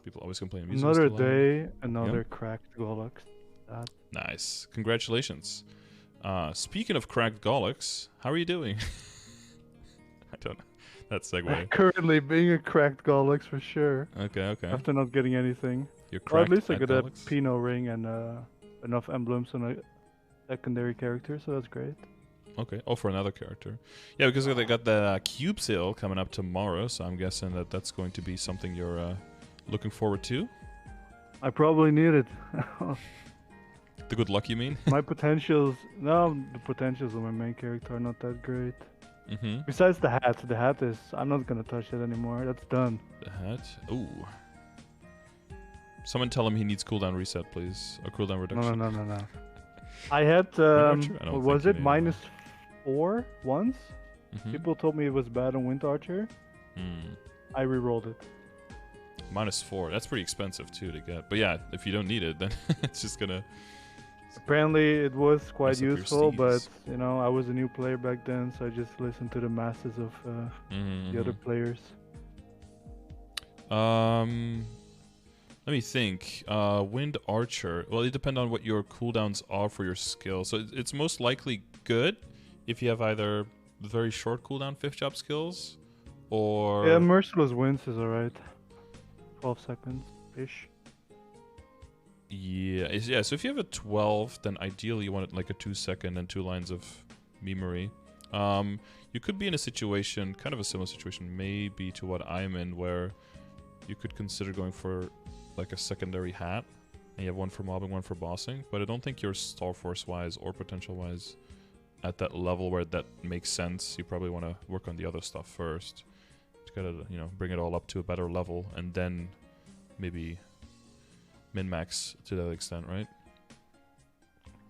People always complain. Music is Another too loud. day, another cracked Golux. Nice. Congratulations. Speaking of cracked Golux, how are you doing? I don't know. That segue. Currently being a cracked Golux for sure. Okay. After not getting anything. You're Well, cracked at least I got a Golux? Pinot ring and enough emblems on a secondary character, so that's great. Okay. Oh, for another character. Yeah, because they got the cube sale coming up tomorrow, so I'm guessing that that's going to be something you're looking forward to. I probably need it. The good luck, you mean? My potentials... No, the potentials of my main character are not that great. Mm-hmm. Besides the hat. The hat is... I'm not gonna touch it anymore. That's done. The hat. Ooh. Someone tell him he needs cooldown reset, please. Or cooldown reduction. No. I had... what was it? -4 once? Mm-hmm. People told me it was bad on Wind Archer. I re-rolled it. -4. That's pretty expensive too to get. But yeah, if you don't need it, then it's just gonna. Apparently, it was quite mess up your useful, but steeds. you know, I was a new player back then, so I just listened to the masses of the other players. Let me think. Wind Archer. Well, it depends on what your cooldowns are for your skill. So it's most likely good if you have either very short cooldown 5th job skills, or Yeah, Merciless Winds is alright. 12 seconds-ish. Yeah, so if you have a 12, then ideally you want it like a 2-second and 2 lines of memory. You could be in a situation, kind of a similar situation, maybe to what I'm in, where you could consider going for like a secondary hat, and you have one for mobbing, one for bossing, but I don't think you're Star Force-wise or potential-wise at that level where that makes sense. You probably want to work on the other stuff first to kind of, you know, bring it all up to a better level, and then maybe min-max to that extent, right?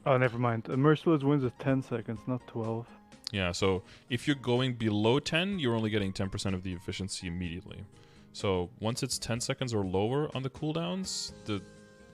Oh, never mind. Merciless Winds is 10 seconds, not 12. Yeah, so if you're going below 10, you're only getting 10% of the efficiency immediately. So once it's 10 seconds or lower on the cooldowns, the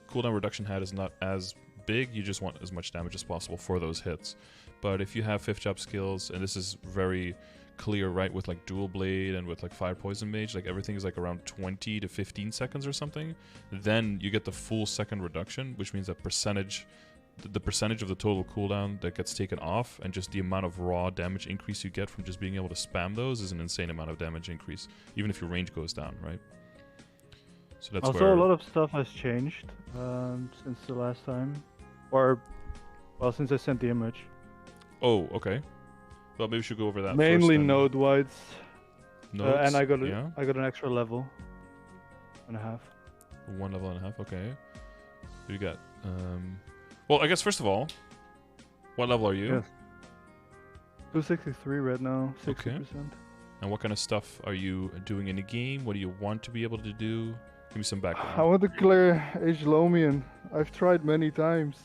cooldown reduction hat is not as big. You just want as much damage as possible for those hits. But if you have 5th job skills, and this is very clear, right, with like Dual Blade and with like Fire Poison Mage, like everything is like around 20 to 15 seconds or something, then you get the full second reduction, which means that the percentage of the total cooldown that gets taken off, and just the amount of raw damage increase you get from just being able to spam those is an insane amount of damage increase, even if your range goes down, right? So that's also, where a lot of stuff has changed since the last time. Or, well, since I sent the image. Oh, okay. Well, maybe we should go over that Mainly first, node-wise. Nodes, And I got yeah? I got an extra level and a half. 1 level and a half, okay. What do you got? Well, I guess first of all, what level are you? Yes. 263 right now, 60%. Okay. And what kind of stuff are you doing in the game? What do you want to be able to do? Give me some background. I want to clear Lomian. I've tried many times.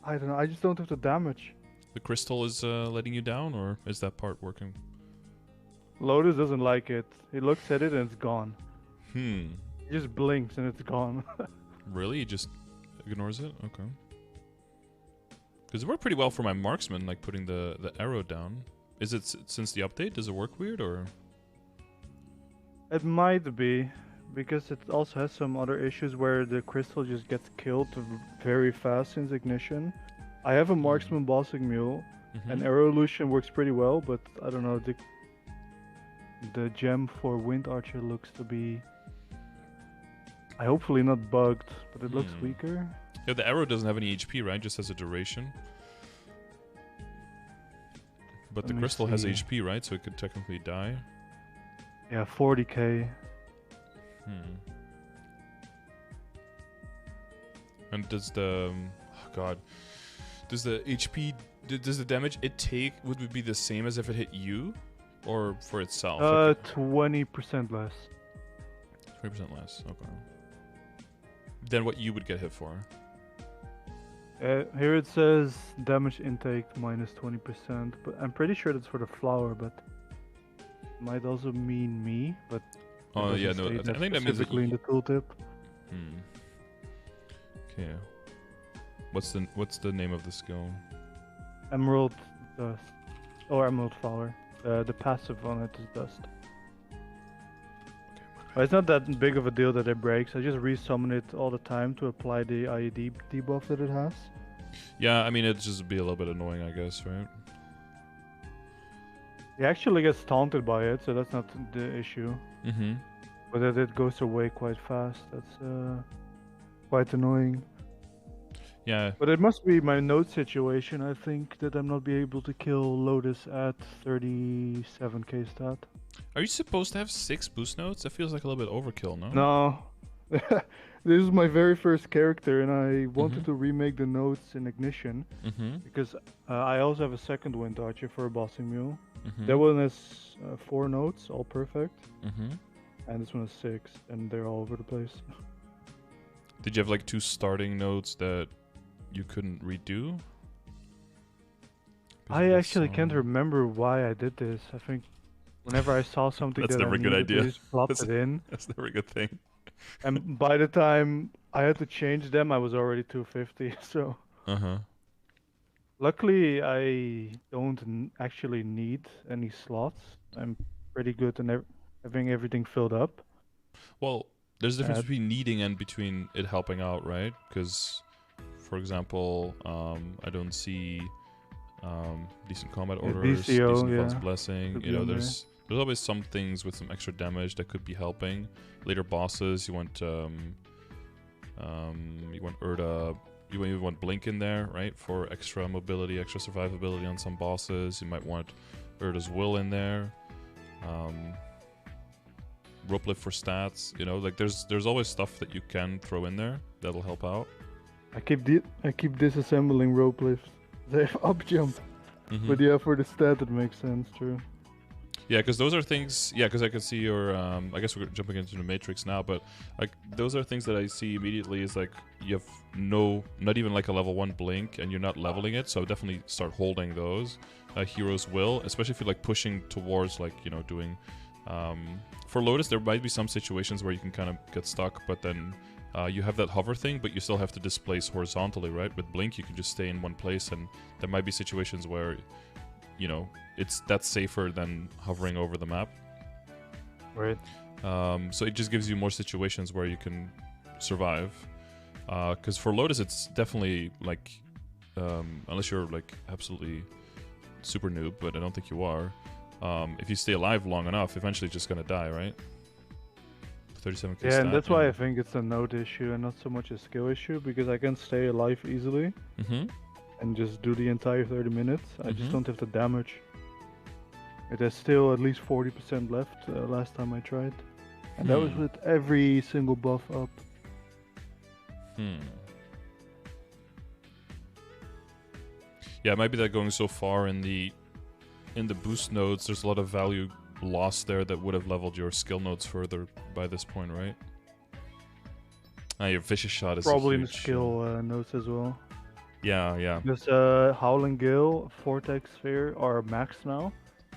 I don't know, I just don't have the damage. The crystal is letting you down, or is that part working? Lotus doesn't like it. He looks at it and it's gone. He He just blinks and it's gone. Really? He just ignores it? Okay. Because it worked pretty well for my marksman, like putting the arrow down. Is it since the update? Does it work weird, or? It might be, because it also has some other issues where the crystal just gets killed very fast since ignition. I have a marksman bossing mule, and arrow illusion works pretty well, but I don't know, the gem for Wind Archer looks to be hopefully not bugged, but it looks weaker. Yeah, the arrow doesn't have any HP, right? Just has a duration. But the crystal has HP, right? So it could technically die. Yeah, 40k. And does the... oh god. Does the HP... Does the damage it take... would it be the same as if it hit you? Or for itself? 20% less. 20% less, okay. Than what you would get hit for. Here it says damage intake minus 20%, but I'm pretty sure that's for the flower, but might also mean me, but oh yeah, no, I think that means specifically in the tooltip. Okay. What's the name of the skill? Emerald dust, or emerald flower. The passive on it is dust. Okay, But it's not that big of a deal that it breaks. I just resummon it all the time to apply the IED debuff that it has. Yeah, I mean, it'd just be a little bit annoying, I guess, right? He actually gets taunted by it, so that's not the issue. Mm-hmm. But that it goes away quite fast. That's quite annoying. Yeah. But it must be my node situation, I think, that I'm not be able to kill Lotus at 37k stat. Are you supposed to have 6 boost nodes? That feels like a little bit overkill, no? No. This is my very first character, and I wanted to remake the nodes in Ignition. Because I also have a second Wind Archer for a Bossing Mule. That one has 4 nodes, all perfect. And this one has 6, and they're all over the place. Did you have like 2 starting nodes that you couldn't redo? I actually can't remember why I did this. I think whenever I saw something That's that never I a good needed to idea. just plop it in. That's never a good thing. And by the time I had to change them, I was already 250. So luckily, I don't actually need any slots. I'm pretty good in having everything filled up. Well, there's a difference between needing and between it helping out, right? Because, for example, I don't see decent combat orders, DCO, decent Fun's blessing. Could You know, be on there's always some things with some extra damage that could be helping. Later bosses, you want Urda, you even want Blink in there, right? For extra mobility, extra survivability on some bosses. You might want Urda's Will in there. Rope lift for stats, you know, like there's always stuff that you can throw in there that'll help out. I keep disassembling rope lift. They have up jump, but yeah, for the stat it makes sense, true. Yeah, because those are things. Yeah, because I can see your. I guess we're jumping into the matrix now, but like those are things that I see immediately. Is like you have not even like a level 1 blink, and you're not leveling it. So I would definitely start holding those. Hero's Will, especially if you're like pushing towards like doing. For Lotus, there might be some situations where you can kind of get stuck, but then you have that hover thing, but you still have to displace horizontally, right? With Blink, you can just stay in one place, and there might be situations where, that's safer than hovering over the map. Right. So it just gives you more situations where you can survive. Because for Lotus, it's definitely like, unless you're like absolutely super noob, but I don't think you are. If you stay alive long enough, eventually you're just gonna die, right? 37k Yeah, stat, and that's why I think it's a node issue and not so much a skill issue, because I can stay alive easily and just do the entire 30 minutes. I just don't have the damage. It has still at least 40% left last time I tried. And that was with every single buff up. Yeah, it might be that going so far in the boost nodes, there's a lot of value lost there that would have leveled your skill nodes further by this point, right? Your vicious shot is probably in huge, the skill nodes as well. Yeah. Because Howling Gale, Vortex Sphere are maxed now.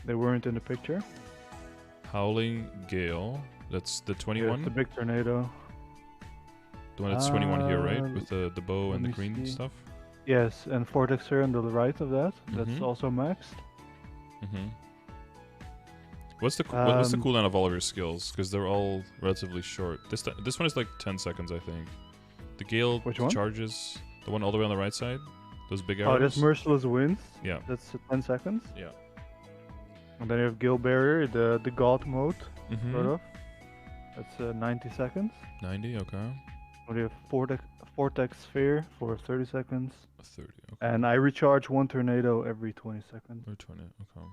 They weren't in the picture. Howling Gale, that's the 21? Yeah, the big tornado. The one that's 21 here, right? With the bow and the green stuff? Yes, and Vortex Sphere on the right of that. That's also maxed. What's the cooldown of all of your skills? Because they're all relatively short. This one is like 10 seconds, I think. The Gale charges, the one all the way on the right side, those big arrows. Oh, that's Merciless Winds. Yeah. That's 10 seconds. Yeah. And then you have Gale Barrier, the God mode, sort of. That's 90 seconds. 90, okay. And you have Vortex Sphere for 30 seconds. 30, okay. And I recharge one tornado every 20 seconds. Or 20, okay.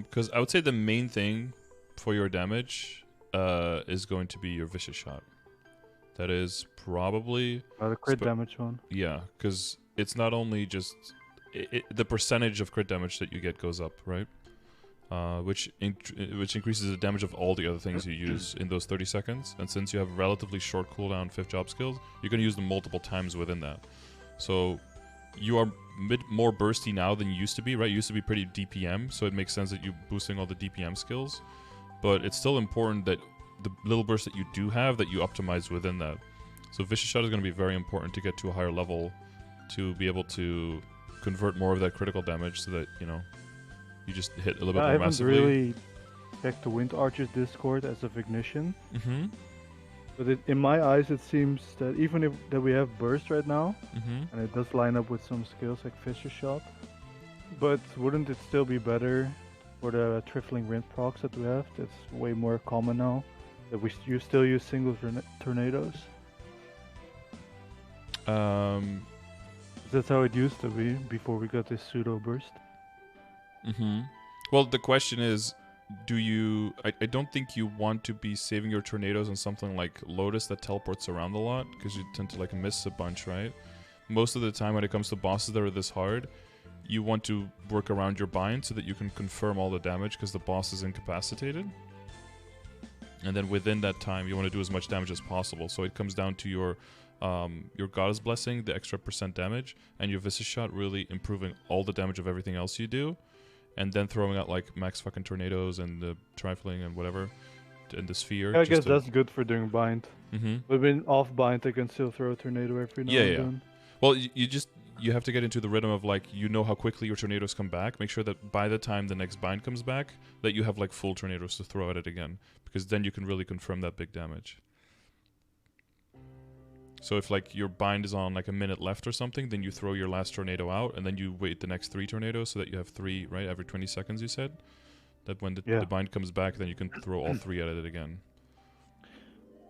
Because I would say the main thing for your damage is going to be your vicious shot. That is probably the crit damage one. Yeah, because it's not only just the percentage of crit damage that you get goes up, right? Which increases the damage of all the other things you use in those 30 seconds. And since you have relatively short cooldown 5th job skills, you're going to use them multiple times within that. So you are more bursty now than you used to be, right? You used to be pretty DPM, so it makes sense that you're boosting all the DPM skills. But it's still important that the little burst that you do have, that you optimize within that. So Vicious Shot is going to be very important to get to a higher level to be able to convert more of that critical damage so that, you just hit a little bit more massively. I haven't really checked the Wind Archer's Discord as of Ignition. Mm-hmm. But in my eyes, it seems that even if that we have Burst right now, Mm-hmm. and it does line up with some skills like Fisher Shot, but wouldn't it still be better for the Trifling Wind procs that we have? That's way more common now. That you still use single tornadoes. That's how it used to be before we got this pseudo burst. Mm-hmm. Well, the question is, do you... I don't think you want to be saving your tornadoes on something like Lotus that teleports around a lot, because you tend to like miss a bunch, right? Most of the time when it comes to bosses that are this hard, you want to work around your bind so that you can confirm all the damage because the boss is incapacitated. And then within that time, you want to do as much damage as possible. So it comes down to your Goddess Blessing, the extra % damage, and your Visage Shot really improving all the damage of everything else you do. And then throwing out like max fucking tornadoes and the trifling and whatever, and the sphere. Yeah, I guess that's good for doing bind. Mm-hmm. But when off bind, I can still throw a tornado every now and then. Well, you have to get into the rhythm of like, you know how quickly your tornadoes come back. Make sure that by the time the next bind comes back, that you have like full tornadoes to throw at it again, because then you can really confirm that big damage. So if like your bind is on like a minute left or something, then you throw your last tornado out, and then you wait the next 3 tornadoes so that you have 3, right, every 20 seconds, you said? That when the bind comes back, then you can throw all 3 at it again.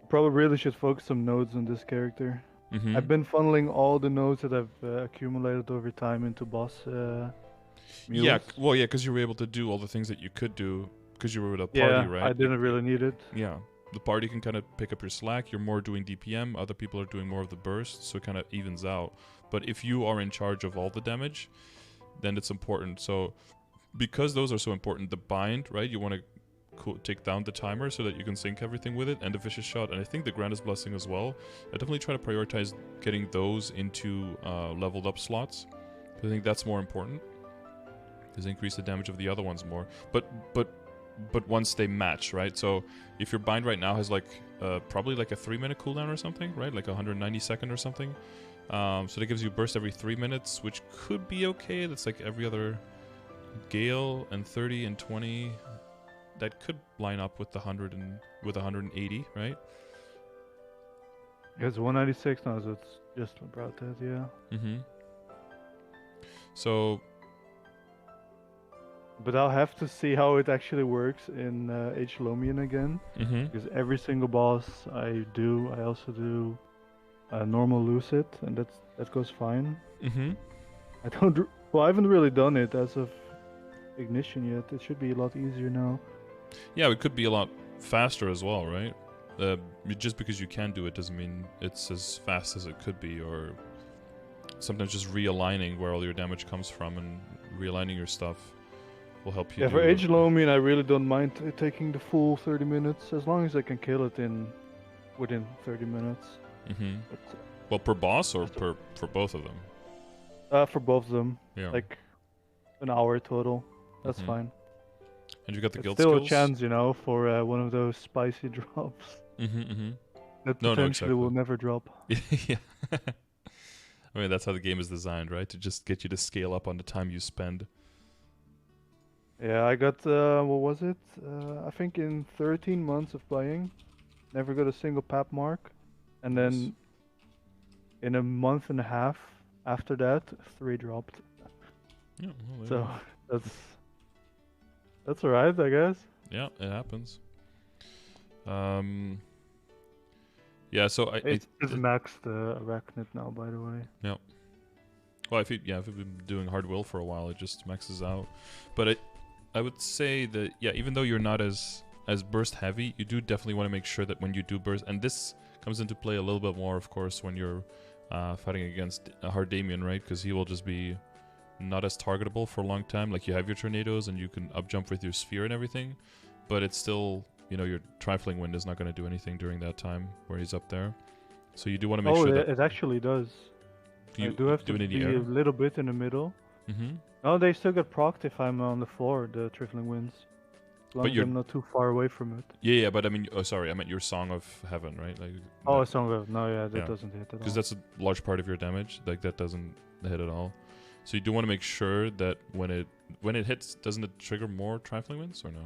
Probably really should focus some nodes on this character. Mm-hmm. I've been funneling all the nodes that I've accumulated over time into boss mules. Yeah, well, yeah, because you were able to do all the things that you could do because you were with a party, right? I didn't really need it. Yeah. The party can kind of pick up your slack. You're more doing DPM. Other people are doing more of the burst, so it kind of evens out. But if you are in charge of all the damage, then it's important. So because those are so important, the bind, right? You want to take down the timer so that you can sync everything with it, and the Vicious Shot, and I think the Grandest Blessing as well. I definitely try to prioritize getting those into leveled up slots. I think that's more important. Is increase the damage of the other ones more. But once they match, right? So if your bind right now has like probably like a 3-minute cooldown or something, right? Like 190 second or something. So that gives you burst every 3 minutes, which could be okay. That's like every other Gale, and 30 and 20. That could line up with the 100 and with 180, right? It's 196 now, so it's just about that, yeah. Mm-hmm. So... But I'll have to see how it actually works in H. Lomian again. Mm-hmm. Because every single boss I also do normal Lucid, and that goes fine. Mm-hmm. I haven't really done it as of Ignition yet. It should be a lot easier now. Yeah, it could be a lot faster as well, right? Just because you can do it doesn't mean it's as fast as it could be, or sometimes just realigning where all your damage comes from and realigning your stuff will help you. Yeah, for Age Lomian, I really don't mind taking the full 30 minutes, as long as I can kill it within 30 minutes. Mm-hmm. Well, per boss or for both of them? For both of them. Yeah. Like an hour total. That's Mm-hmm. fine. And you got the guild still skills? A chance, for one of those spicy drops. Mm-hmm, mm-hmm. That potentially will never drop. Yeah. I mean, that's how the game is designed, right? To just get you to scale up on the time you spend. Yeah, I got, what was it? I think in 13 months of playing, never got a single PAP mark. And then in a month and a half after that, 3 dropped. Yeah, well, so that's alright, I guess. Yeah, it happens. Yeah, so it's maxed Arachnid now, by the way. Yeah. Well, if you've been doing hard will for a while, it just maxes out. But I would say that, yeah, even though you're not as burst heavy, you do definitely want to make sure that when you do burst, and this comes into play a little bit more, of course, when you're fighting against a hard Damien, right? Because he will just be not as targetable for a long time. Like, you have your tornadoes and you can up jump with your sphere and everything, but it's still, your trifling wind is not going to do anything during that time where he's up there. So you do want to make sure that it actually does. you I do have do to it in the be air. a little bit in the middle. Mm-hmm. Oh, they still get procced if I'm on the floor, the trifling winds. As long as I'm not too far away from it. Yeah, but I mean, I meant your Song of Heaven, right? Like. Oh, a Song of no, that doesn't hit at all. Because that's a large part of your damage. Like, that doesn't hit at all. So you do want to make sure that when it hits, doesn't it trigger more trifling winds or no?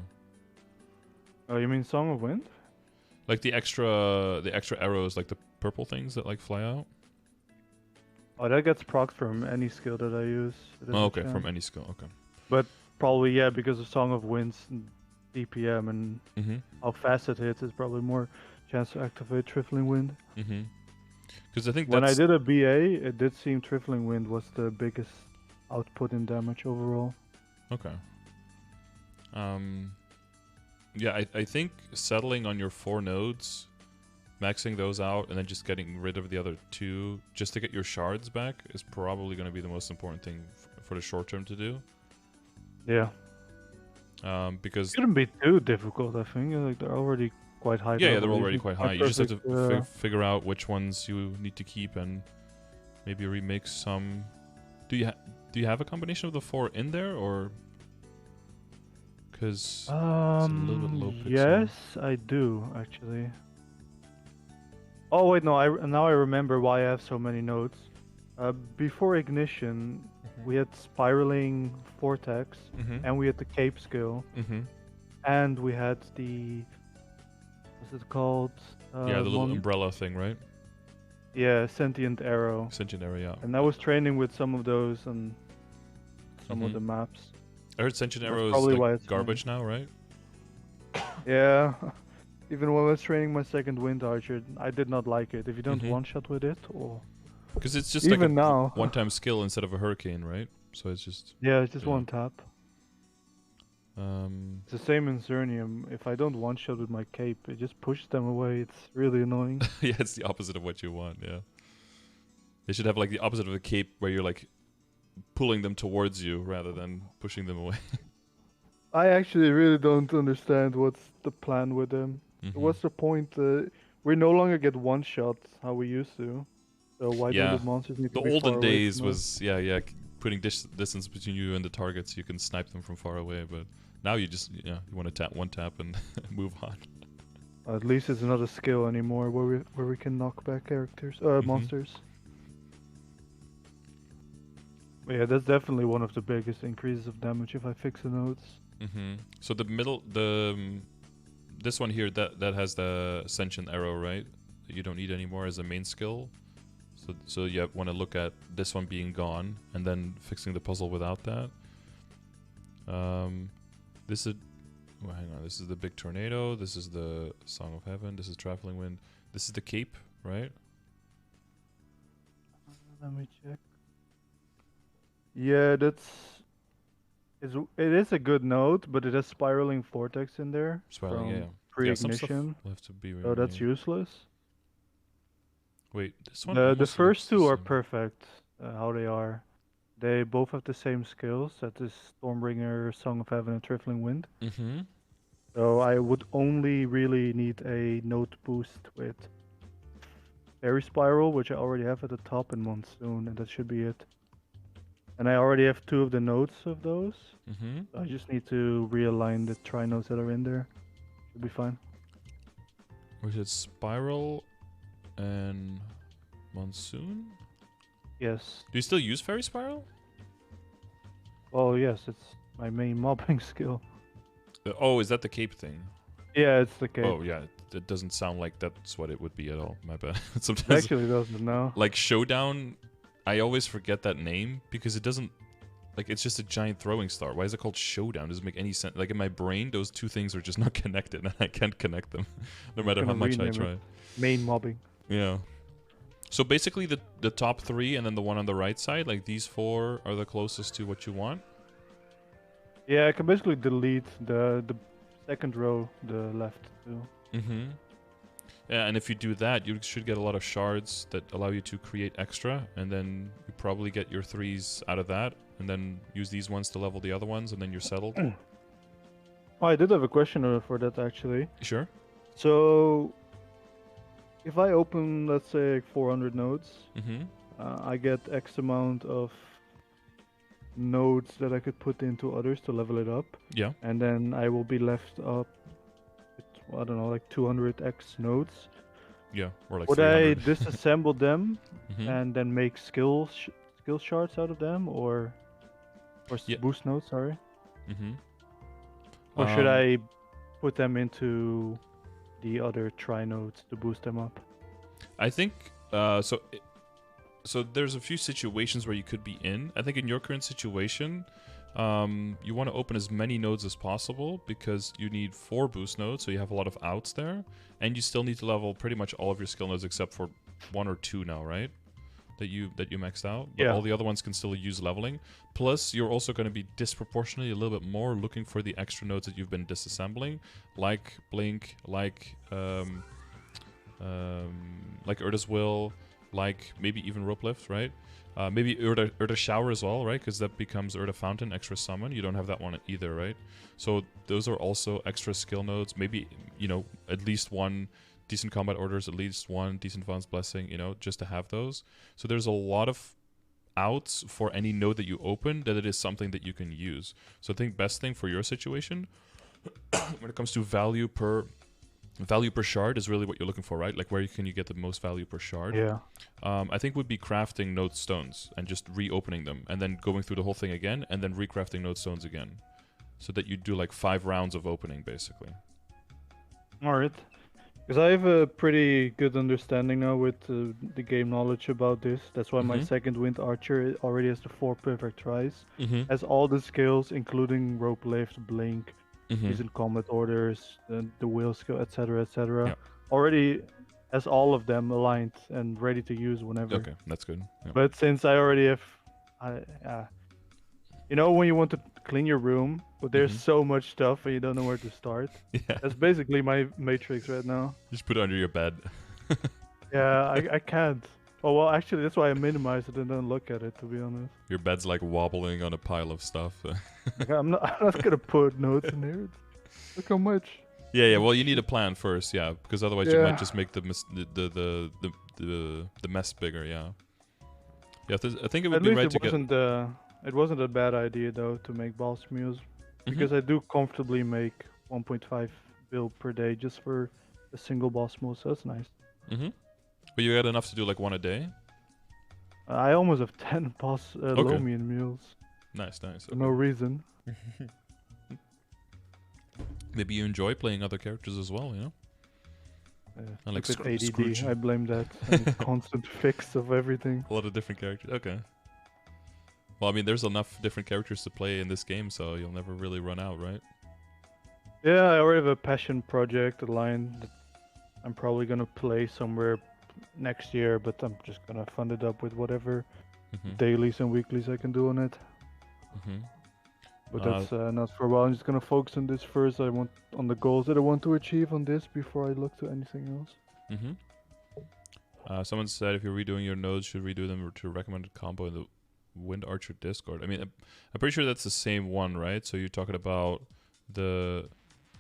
Oh, you mean Song of Wind? Like the extra arrows, like the purple things that like fly out. Oh, that gets procced from any skill that I use. There's Oh, a okay, from chance. any skill. Okay. But probably, yeah, because of Song of Wind's DPM and Mm-hmm. how fast it hits, is probably more chance to activate Trifling Wind. Mm-hmm. Because I think When I that's did a BA, it did seem Trifling Wind was the biggest output in damage overall. okay. Yeah, I think settling on your 4 nodes, maxing those out, and then just getting rid of the other 2 just to get your shards back is probably going to be the most important thing for the short term to do. Yeah. Because Shouldn't be too difficult, I think. Like, they're already quite high. yeah, level. they're already These quite are high. You just have to perfect, figure out which ones you need to keep and maybe remix some. Do you have a combination of the 4 in there, or because it's a little bit low pixel? Yes, I do actually. Oh wait, no. Now I remember why I have so many nodes. Before ignition, we had spiraling vortex, Mm-hmm. and we had the cape skill, Mm-hmm. and we had the what's it called? Yeah, the little umbrella thing, right? Yeah, sentient arrow. Sentient area. And I was training with some of those on some of Mhm. the maps. I heard Sentient That's Arrow is probably why like it's garbage now, right? Yeah. Even when I was training my second Wind Archer, I did not like it. If you don't Mhm. one-shot with it, or Because it's just even like a now, one-time skill instead of a hurricane, right? So it's just yeah, it's just yeah. one tap. It's the same in Zernium. If I don't one-shot with my cape, it just pushes them away. It's really annoying. Yeah, it's the opposite of what you want. Yeah, they should have like the opposite of a cape, where you're like pulling them towards you rather than pushing them away. I actually really don't understand what's the plan with them. Mhm. What's the point? We no longer get one-shot how we used to. So why do Yeah, the monsters need the to be far olden away days from us? was putting distance between you and the targets. You can snipe them from far away, but now you just you want to tap one tap and move on. At least it's not a skill anymore where we can knock back characters, monsters. But yeah, that's definitely one of the biggest increases of damage if I fix the nodes. Mm-hmm. So this one here that has the Ascension arrow, right? That you don't need anymore as a main skill. So you want to look at this one being gone and then fixing the puzzle without that. This is hang on. This is the big tornado. This is the Song of Heaven. This is Traveling Wind. This is the cape, right? Let me check. Yeah, it is a good node, but it has spiraling vortex in there Swelling, from yeah. Yeah, some stuff pre-ignition, will have to be so that's remade. useless. Wait, this one The almost first looks the two are same. perfect, how they are. They both have the same skills. That is Stormbringer, Song of Heaven, and Trifling Wind. Mm-hmm. So I would only really need a node boost with Fairy Spiral, which I already have at the top, and Mon-Sun, and that should be it. And I already have 2 of the nodes of those. Mm-hmm. I just need to realign the tri-nodes that are in there. Should be fine. Was it Spiral and Mon-Sun? Yes. Do you still use Fairy Spiral? Well, yes, it's my main mobbing skill. Oh, is that the cape thing? Yeah, it's the case. Oh, yeah. It doesn't sound like that's what it would be at all. My bad. It Sometimes, actually doesn't now. like Showdown, I always forget that name because it doesn't. Like, it's just a giant throwing star. Why is it called Showdown? It doesn't make any sense. Like, in my brain, those two things are just not connected, and I can't connect them, no matter how much I try. Main mobbing. Yeah. So basically, the top 3 and then the one on the right side, like these 4 are the closest to what you want. Yeah, I can basically delete the second row, the left too. Mm-hmm. Yeah, and if you do that, you should get a lot of shards that allow you to create extra, and then you probably get your 3s out of that, and then use these ones to level the other ones, and then you're settled. Oh, I did have a question for that actually. Sure. So, if I open, let's say, like 400 nodes, Mm-hmm. I get X amount of nodes that I could put into others to level it up, Yeah. and then I will be left up with, I don't know, like 200x nodes. Yeah. Or like Would I 300. disassemble them Mm-hmm. and then make skill shards out of them, or Yeah. boost nodes? Sorry. Mm-hmm. Or should I put them into the other try nodes to boost them up? I think so there's a few situations where you could be in. I think in your current situation, you want to open as many nodes as possible because you need 4 boost nodes, so you have a lot of outs there, and you still need to level pretty much all of your skill nodes except for 1 or 2 now, right? That you maxed out, but Yeah. all the other ones can still use leveling. Plus, you're also going to be disproportionately a little bit more looking for the extra nodes that you've been disassembling, like Blink, like Urda's Will, like maybe even Rope Lift, right? Maybe Urda Shower as well, right? Because that becomes Urda Fountain, extra summon. You don't have that one either, right? So those are also extra skill nodes. Maybe, you know, at least one decent combat orders, at least one decent Vaughn's Blessing, you know, just to have those. So there's a lot of outs for any node that you open that it is something that you can use. So I think best thing for your situation when it comes to value per shard is really what you're looking for, right? Like where can you get the most value per shard? Yeah. I think would be crafting node stones and just reopening them and then going through the whole thing again and then recrafting node stones again. So that you do like 5 rounds of opening basically. Alright. Because I have a pretty good understanding now with the game knowledge about this. That's why my second wind archer already has the 4 perfect tries. Has all the skills, including rope lift, blink, decent combat orders, the wheel skill, etc., etc. Yeah. Already has all of them aligned and ready to use whenever. Okay, that's good. Yeah. But since I already have, you know, when you want to clean your room, but there's so much stuff and you don't know where to start. Yeah. That's basically my matrix right now. Just put it under your bed. Yeah, I can't. Oh well, actually, that's why I minimize it and don't look at it. To be honest, Your bed's like wobbling on a pile of stuff. like, I'm not gonna put notes in here. Look how much. Yeah. Well, you need a plan first, yeah, because otherwise you Yeah. might just make the mess bigger. Yeah. Yeah. I think it would At be least right it to get. wasn't it wasn't a bad idea though to make balls mules because I do comfortably make 1.5 build per day just for a single boss mule, so that's nice. But you got enough to do like 1 a day. I almost have 10 boss Lomian mules Nice. for no reason. Maybe you enjoy playing other characters as well, you know? I like Stupid ADD, Scrooge. I blame that. And constant fix of everything. A lot of different characters. Okay. Well, I mean, there's enough different characters to play in this game, so you'll never really run out, right? Yeah, I already have a passion project aligned that I'm probably gonna play somewhere next year, but I'm just gonna fund it up with whatever dailies and weeklies I can do on it. But that's not for a while. I'm just gonna focus on this first. I want on the goals that I want to achieve on this before I look to anything else. Someone said if you're redoing your nodes, should redo them to recommended combo in the Wind Archer Discord. I mean, I'm pretty sure that's the same one, right? So you're talking about the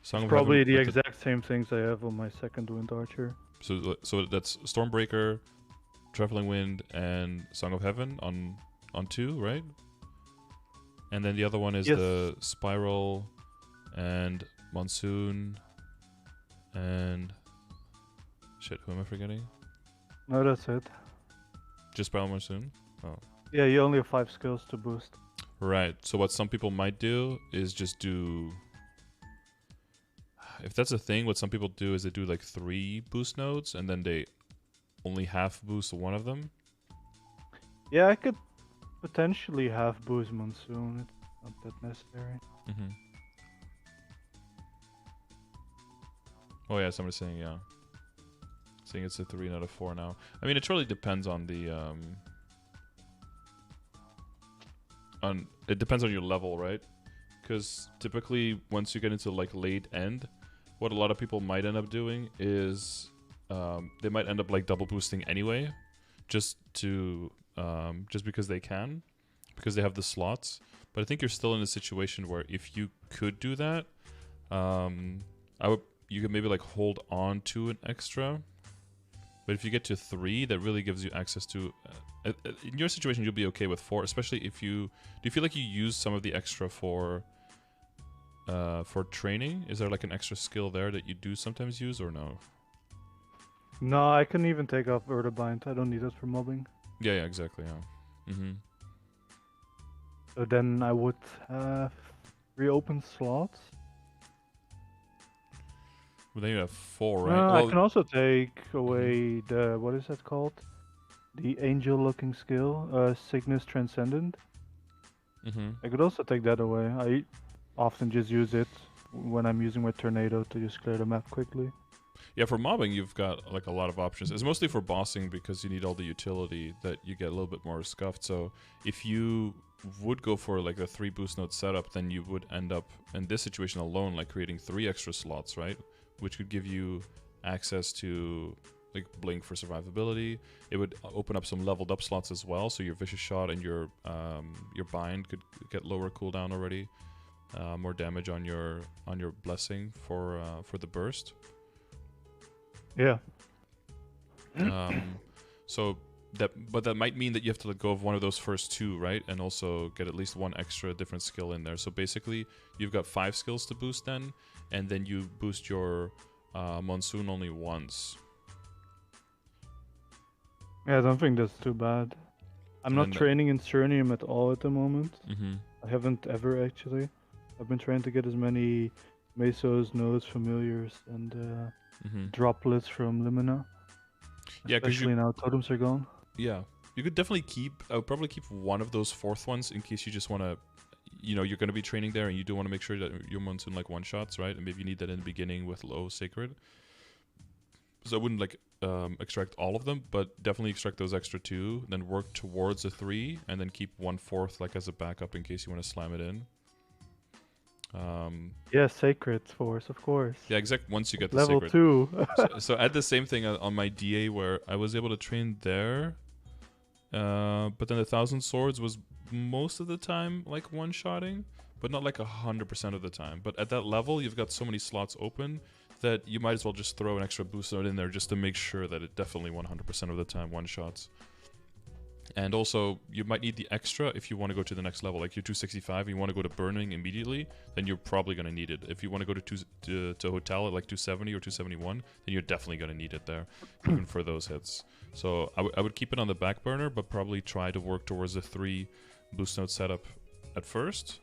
Song of Probably Heaven the with exact same things I have on my second Wind Archer. So that's Stormbreaker, Traveling Wind, and Song of Heaven on 2, right? And then the other one is the Spiral and Mon-Sun and shit. Who am I forgetting? No, that's it. Just Spiral Mon-Sun. Oh. Yeah, you only have 5 skills to boost. Right. So what some people might do is just do. If that's a thing, what some people do is they do like 3 boost nodes and then they only half boost one of them. Yeah, I could potentially have boost Mon-Sun. It's not that necessary. Oh yeah, somebody's saying saying it's a 3 out of 4 now. I mean, it really depends on the it depends on your level, right? Because typically once you get into like late end, what a lot of people might end up doing is they might end up like double boosting anyway, just because they can, because they have the slots. But I think you're still in a situation where if you could do that, you could maybe like hold on to an extra. But if you get to 3, that really gives you access to. In your situation, you'll be okay with 4, especially if you. Do you feel like you use some of the extra for training? Is there like an extra skill there that you do sometimes use, or no? No, I can even take off Bind. I don't need that for mobbing. Yeah, exactly. Yeah. So then I would have reopen slots. Well, then you have 4, right? I can Well, also take away the what is that called? The angel-looking skill, Cygnus Transcendent. mm-hmm. I could also take that away. I often just use it when I'm using my tornado to just clear the map quickly. Yeah, for mobbing, you've got like a lot of options. It's mostly for bossing because you need all the utility that you get a little bit more scuffed. So if you would go for like the 3 boost node setup, then you would end up in this situation alone, like creating 3 extra slots, right? Which could give you access to like blink for survivability. It would open up some leveled up slots as well, so your vicious shot and your bind could get lower cooldown already, more damage on your blessing for the burst. Yeah. So that might mean that you have to let go of one of those first 2, right? And also get at least 1 extra different skill in there. So basically, you've got 5 skills to boost then, and then you boost your Mon-Sun only once. Yeah, I don't think that's too bad. I'm not training in Cernium at all at the moment. Mm-hmm. I haven't ever actually. I've been trying to get as many Mesos, Nodes, Familiars, and droplets from Lumina. Yeah, especially now totems are gone. Yeah, you could definitely keep. I would probably keep one of those 4th ones in case you just want to, you're going to be training there and you do want to make sure that your Mon-Sun like 1-shots, right? And maybe you need that in the beginning with low sacred. So I wouldn't like extract all of them, but definitely extract those extra 2, then work towards a 3, and then keep 1/4 like as a backup in case you want to slam it in. Yeah, Sacred Force, of course. Yeah, exactly. Once you get the level sacred. 2. so I had the same thing on my DA where I was able to train there, but then the 1,000 Swords was most of the time like 1-shotting, but not like 100% of the time. But at that level, you've got so many slots open that you might as well just throw an extra boost node in there just to make sure that it definitely 100% of the time 1-shots. And also, you might need the extra if you want to go to the next level. Like you're 265 and you want to go to Burning immediately, then you're probably going to need it. If you want to go to Hotel at like 270 or 271, then you're definitely going to need it there, even for those hits. So I would keep it on the back burner, but probably try to work towards a 3 boost node setup at first.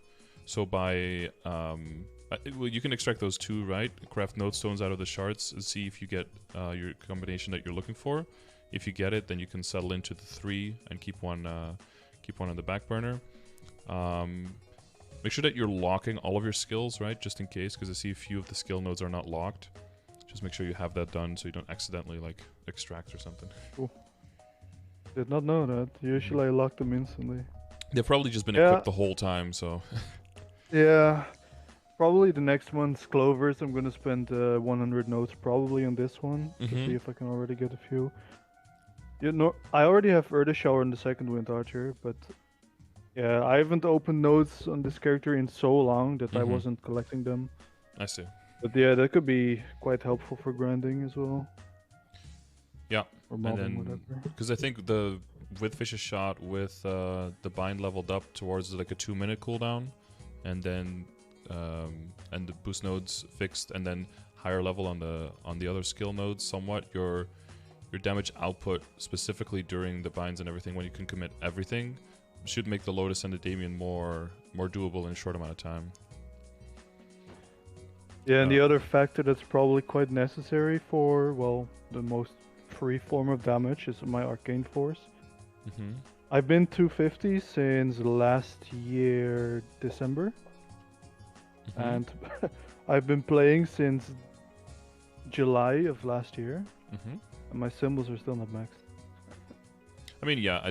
So by... well, you can extract those 2, right? Craft node stones out of the shards and see if you get your combination that you're looking for. If you get it, then you can settle into the 3 and keep one on the back burner. Make sure that you're locking all of your skills, right? Just in case, because I see a few of the skill nodes are not locked. Just make sure you have that done so you don't accidentally like extract or something. Cool. Did not know that. Usually I lock them instantly. They've probably just been equipped the whole time, so... Yeah. Probably the next one's Clovers. I'm gonna spend 100 nodes probably on this one to see if I can already get a few. I already have Earth Shower in the 2nd Wind Archer, but yeah, I haven't opened nodes on this character in so long that I wasn't collecting them. I see. But yeah, that could be quite helpful for grinding as well. Yeah, or mobbing, whatever. Because I think with Vicious Shot with the bind leveled up towards like a 2-minute cooldown, and then and the boost nodes fixed, and then higher level on the other skill nodes somewhat, your damage output specifically during the binds and everything when you can commit everything should make the Lotus and the Damien more doable in a short amount of time. Yeah, and the other factor that's probably quite necessary for, well, the most free form of damage is my Arcane Force. I've been 250 since last year December. And I've been playing since July of last year. And my symbols are still not maxed. I mean, yeah,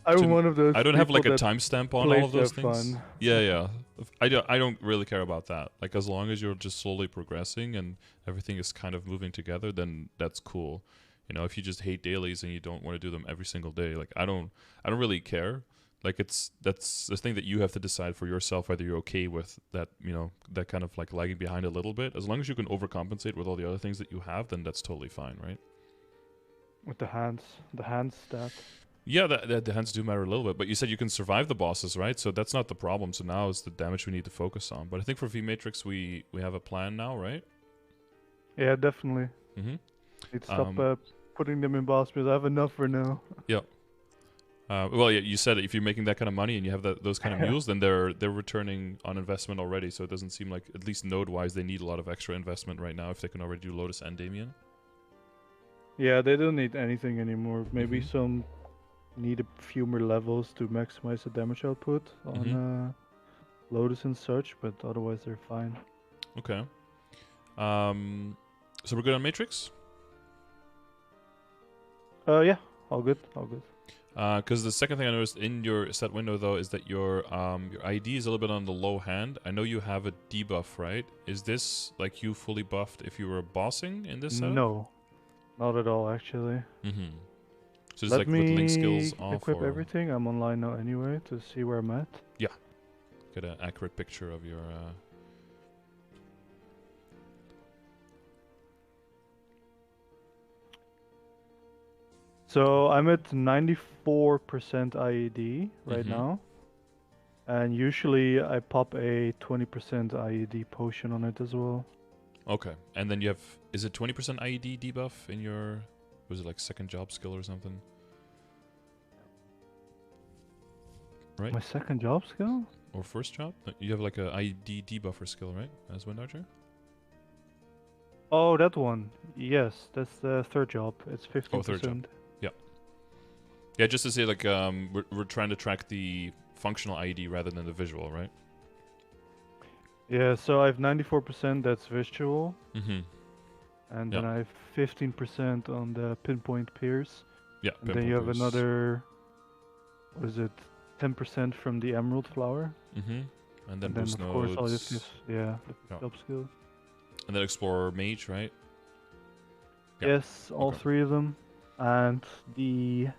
I'm one of those. I don't have like a timestamp on all of those things. Fun. Yeah. I don't really care about that. Like as long as you're just slowly progressing and everything is kind of moving together, then that's cool. You know, if you just hate dailies and you don't want to do them every single day, like I don't really care. Like that's the thing that you have to decide for yourself whether you're okay with that, you know, that kind of like lagging behind a little bit. As long as you can overcompensate with all the other things that you have, then that's totally fine, right? With the hands stat. Yeah, the hands do matter a little bit, but you said you can survive the bosses, right? So that's not the problem. So now is the damage we need to focus on. But I think for V Matrix we have a plan now, right? Yeah, definitely. Need to stop putting them in boss because I have enough for now. Yeah. Well, yeah, you said if you're making that kind of money and you have those kind of mules, then they're returning on investment already. So it doesn't seem like, at least node-wise, they need a lot of extra investment right now if they can already do Lotus and Damien. Yeah, they don't need anything anymore. Maybe Mhm. some need a few more levels to maximize the damage output on Lotus and such, but otherwise they're fine. Okay. So we're good on Matrix? Yeah, all good, all good. Because the second thing I noticed in your set window, though, is that your ID is a little bit on the low hand. I know you have a debuff, right? Is this like you fully buffed if you were bossing in this setup? No, not at all actually. Mm-hmm. So just Let like with link me skills off, equip or everything. I'm online now anyway to see where I'm at. get an accurate picture of your. So I'm at 94% IED right Mhm. now. And usually I pop a 20% IED potion on it as well. Okay, and then you have, is it 20% IED debuff in your, was it like second job skill or something? Right? My second job skill? Or first job? You have like a IED debuffer skill, right? As Wind Archer? Oh, that one. Yes, that's the third job. It's 15%. Oh, third job. Yeah, just to say, like, we're trying to track the functional IED rather than the visual, right? Yeah, so I have 94%, that's visual. Mm-hmm. And Yeah. then I have 15% on the pinpoint pierce. Yeah. And then you have another, what is it, 10% from the emerald flower. Mm-hmm. And then And then boost of course all nodes. this, the Yeah. job skills. And then explorer mage, right? Yeah. Yes, all Okay. three of them. And the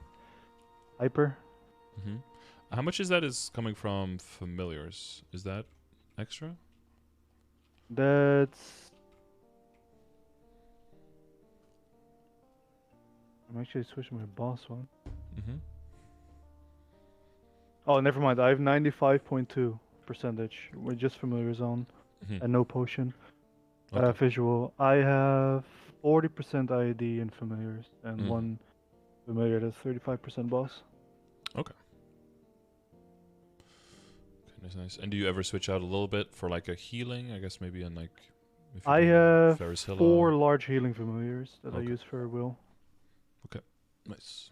hyper. Mm-hmm. How much is that is coming from familiars? Is that extra? That's... I'm actually switching my boss one. Mm-hmm. Oh, never mind. I have 95.2% with just familiars on Mm-hmm. and no potion. Okay. Visual. I have 40% IED in familiars and one familiar that's 35% boss. Okay, nice. And do you ever switch out a little bit for like a healing? I guess maybe in like. If you're I doing have Ferris Hill, 4 large healing familiars that I Okay. use for will. Nice.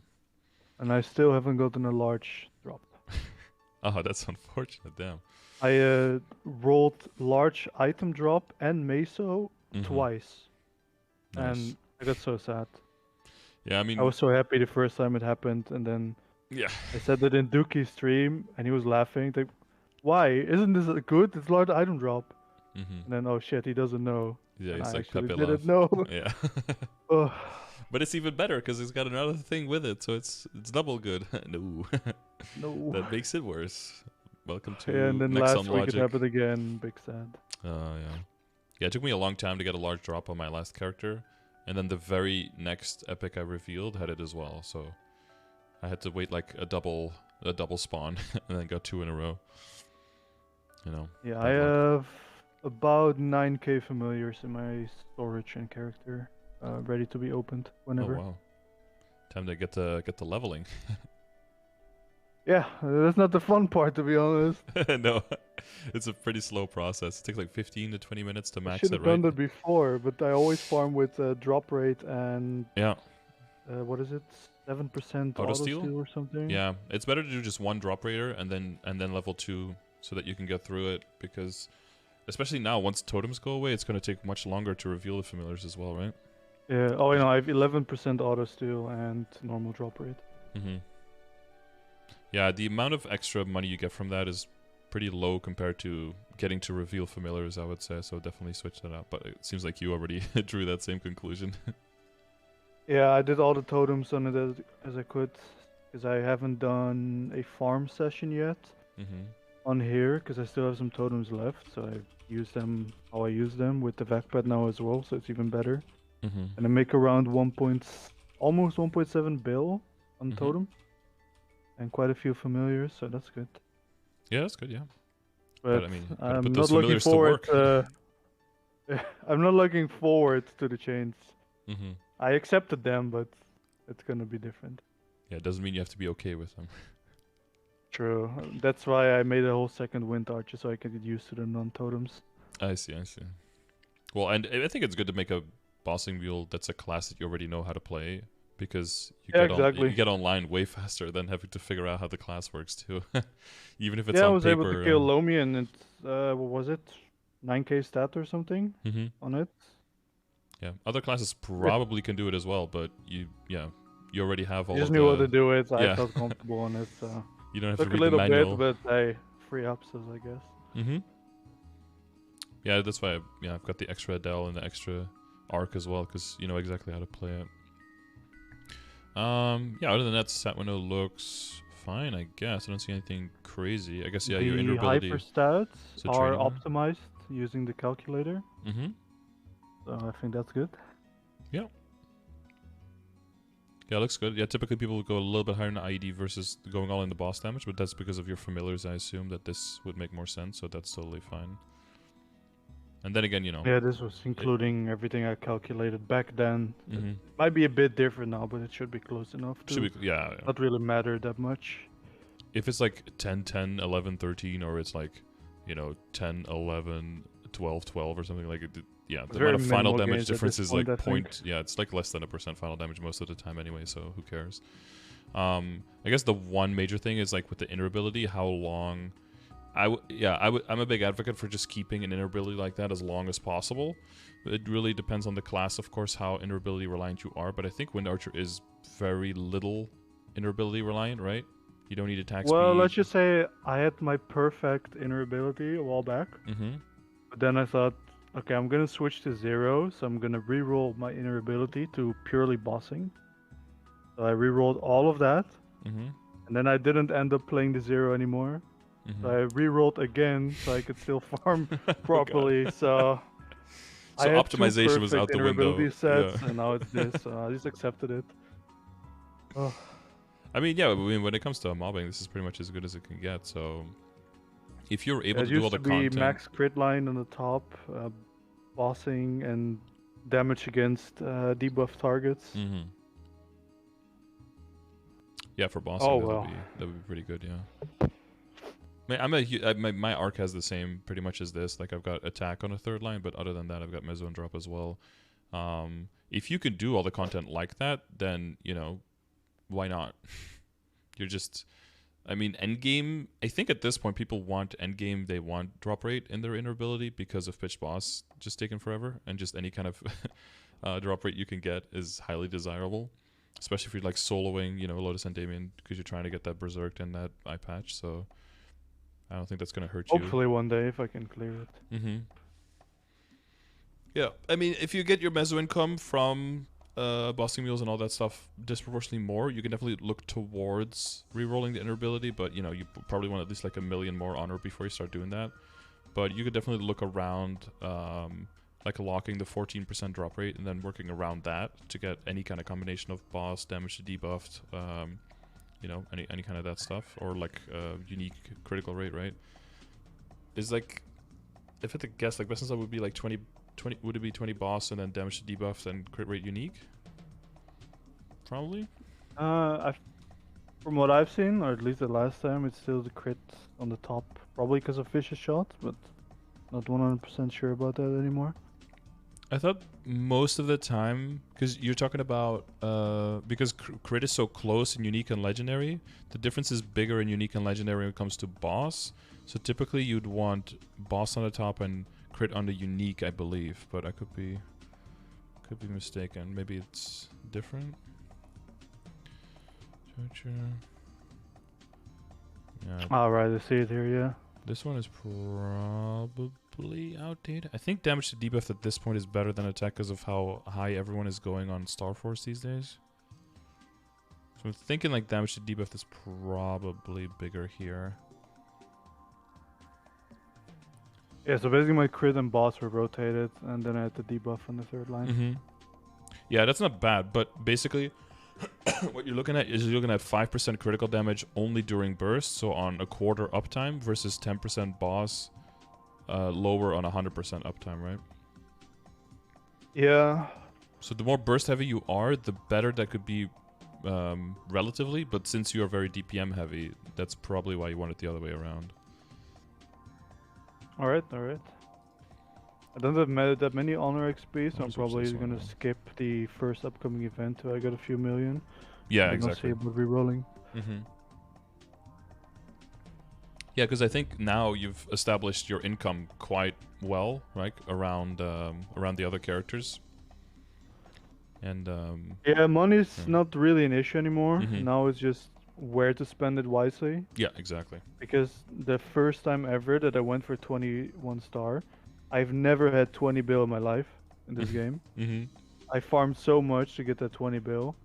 And I still haven't gotten a large drop. Oh, that's unfortunate. Damn. I rolled large item drop and meso twice. Nice. And I got so sad. Yeah, I mean. I was so happy the first time it happened, and then Yeah. I said that in Dookie's stream, and he was laughing. Like, why? Isn't this good? It's large item drop. Mm-hmm. And then, oh shit, he doesn't know. Yeah, And it's I like actually Pepe didn't Love. know. Yeah. Ugh. But it's even better because it's got another thing with it, so it's double good. No. No. That makes it worse. Welcome to Yeah, and then next last on week logic. it happened again. Big sad. Oh, yeah. Yeah, it took me a long time to get a large drop on my last character. And then the very next epic I revealed had it as well. So I had to wait like a double spawn and then got 2 in a row. You know. Yeah, bad I luck. have about 9k familiars in my storage and character, ready to be opened whenever. Oh wow. Time to get the leveling. Yeah, that's not the fun part, to be honest. No. It's a pretty slow process. It takes like 15 to 20 minutes to I max should it, have done right? that before, but I always farm with drop rate and Yeah. what is it? 7% Auto auto steal? steal or something. Yeah. It's better to do just one drop raider and then level 2 so that you can get through it, because especially now, once totems go away, it's going to take much longer to reveal the familiars as well, right? Yeah. Oh, I know. I have 11% auto steal and normal drop rate. Mm-hmm. Yeah, the amount of extra money you get from that is pretty low compared to getting to reveal familiars, I would say. So definitely switch that out. But it seems like you already drew that same conclusion. Yeah, I did all the totems on it as I could, because I haven't done a farm session yet Mm-hmm. on here, because I still have some totems left. So I use them how I use them with the Vacpad now as well, so it's even better. Mm-hmm. And I make around almost 1.7 bill on Mhm. totem, and quite a few familiars, so that's good. Yeah, that's good, yeah. But I mean, gotta I'm put not those looking familiars to forward. work. I'm not looking forward to the chains. Mm-hmm. I accepted them, but it's gonna be different. Yeah, it doesn't mean you have to be okay with them. True. That's why I made a whole second wind archer so I can get used to the non-totems. I see. Well, and I think it's good to make a bossing mule that's a class that you already know how to play, because you get online way faster than having to figure out how the class works too. Even if it's Yeah, I on was paper. able to kill Lomi and it's what was it, 9k stat or something on it. Yeah, other classes probably can do it as well, but you already have all. I just of knew the, what to do it. So yeah. I felt comfortable on it. So You don't have took to read a little the manual. bit, but I free ups, I guess. Yeah, that's why I've got the extra Adele and the extra arc as well, because you know exactly how to play it. Yeah, other than that, stat window looks fine, I guess. I don't see anything crazy. I guess your invulnerability. The hyper stats are training one. optimized using the calculator. So I think that's good. Yeah. Yeah, it looks good. Yeah, typically people would go a little bit higher in the IED versus going all in the boss damage, but that's because of your familiars, I assume, that this would make more sense, so that's totally fine. And then again, you know... Yeah, this was including everything I calculated back then. It might be a bit different now, but it should be close enough to not really matter that much. If it's like 10, 10, 11, 13, or it's like, you know, 10, 11, 12, 12 or something like it, yeah, the amount of final damage difference is like it's like less than 1% final damage most of the time anyway, so who cares? I guess the one major thing is like with the inner-ability, how long... I'm a big advocate for just keeping an inner-ability like that as long as possible. It really depends on the class, of course, how inner-ability reliant you are, but I think Wind Archer is very little inner-ability reliant, right? You don't need attack speed. Well, let's just say I had my perfect inner-ability a while back. But then I thought, okay, I'm gonna switch to 0, so I'm gonna re-roll my inner-ability to purely bossing. So I re-rolled all of that, and then I didn't end up playing the 0 anymore. So I re-rolled again so I could still farm properly. So I had optimization was out the window. Sets, and now it's this. So I just accepted it. Oh. I mean, when it comes to mobbing, this is pretty much as good as it can get. So if you're able to do all the content... It used to be max crit line on the top, bossing, and damage against debuff targets. Yeah, for bossing, that would be pretty good, yeah. My arc has the same pretty much as this. Like I've got attack on a third line, but other than that, I've got Meso and drop as well. If you can do all the content like that, then you know, why not? You're just, I mean, endgame. I think at this point, people want endgame. They want drop rate in their inner ability because of pitch boss just taking forever, and just any kind of drop rate you can get is highly desirable. Especially if you're like soloing, you know, Lotus and Damien, because you're trying to get that berserk and that eye patch. So. I don't think that's going to hurt you. Hopefully one day if I can clear it. Yeah, I mean, if you get your meso income from bossing mules and all that stuff disproportionately more, you can definitely look towards re-rolling the inner ability, but, you know, you probably want at least like 1 million more honor before you start doing that. But you could definitely look around, like locking the 14% drop rate and then working around that to get any kind of combination of boss, damage to debuffed, you know, any kind of that stuff, or like unique critical rate, right? Is like, if I had to guess, like best in would be like 20, would it be 20 boss and then damage to debuffed and crit rate unique? Probably. From what I've seen, or at least the last time, it's still the crit on the top, probably because of Fish's shot, but not 100% sure about that anymore. I thought most of the time, because you're talking about, because crit is so close in unique and legendary, the difference is bigger in unique and legendary when it comes to boss. So typically you'd want boss on the top and crit on the unique, I believe, but I could be mistaken. Maybe it's different. Yeah. Alright, I see it here, yeah. This one is probably outdated. I think damage to debuff at this point is better than attack because of how high everyone is going on Star Force these days. So I'm thinking like damage to debuff is probably bigger here. Yeah, so basically my crit and boss were rotated, and then I had the debuff on the third line. Yeah, that's not bad, but basically what you're looking at is you're looking at 5% critical damage only during burst, so on a quarter uptime, versus 10% boss lower on 100% uptime, right? Yeah. So the more burst heavy you are, the better that could be relatively, but since you are very DPM heavy, that's probably why you want it the other way around. Alright, alright. I don't have that many honor XP, so I'm Let's watch probably this one gonna now. skip the first upcoming event till I got a few million. Yeah, And exactly. I'll see about re-rolling. Mm-hmm. Yeah, because I think now you've established your income quite well, right? Around the other characters. And Yeah, money's yeah. not really an issue anymore. Mhm. Now it's just where to spend it wisely. Yeah, exactly. Because the first time ever that I went for 21 star, I've never had 20 bill in my life in this game. Mm-hmm. I farmed so much to get that 20 bill,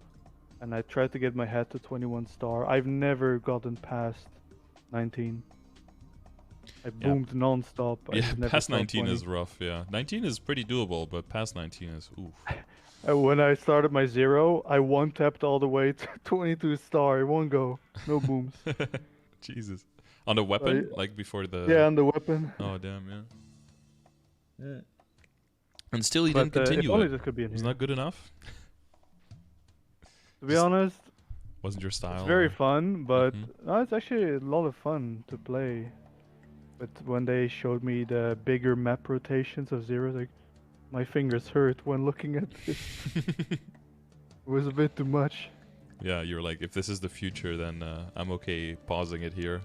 and I tried to get my hat to 21 star. I've never gotten past 19. I Yeah. boomed non-stop. I Yeah, just never past saw 19 20. is rough, yeah. 19 is pretty doable, but past 19 is oof. When I started my zero, I one-tapped all the way to 22 star. It won't go. No booms. Jesus. On the weapon? Like before the... Yeah, on the weapon. Oh, damn, yeah. Yeah. And still he But didn't if continue only it. this could be in Was here. not good enough? To be Just honest, wasn't your style? it's very or- fun, but Mhm. no, it's actually a lot of fun to play. But when they showed me the bigger map rotations of zeros, like my fingers hurt when looking at this. It was a bit too much. Yeah, you're like, if this is the future, then I'm okay pausing it here.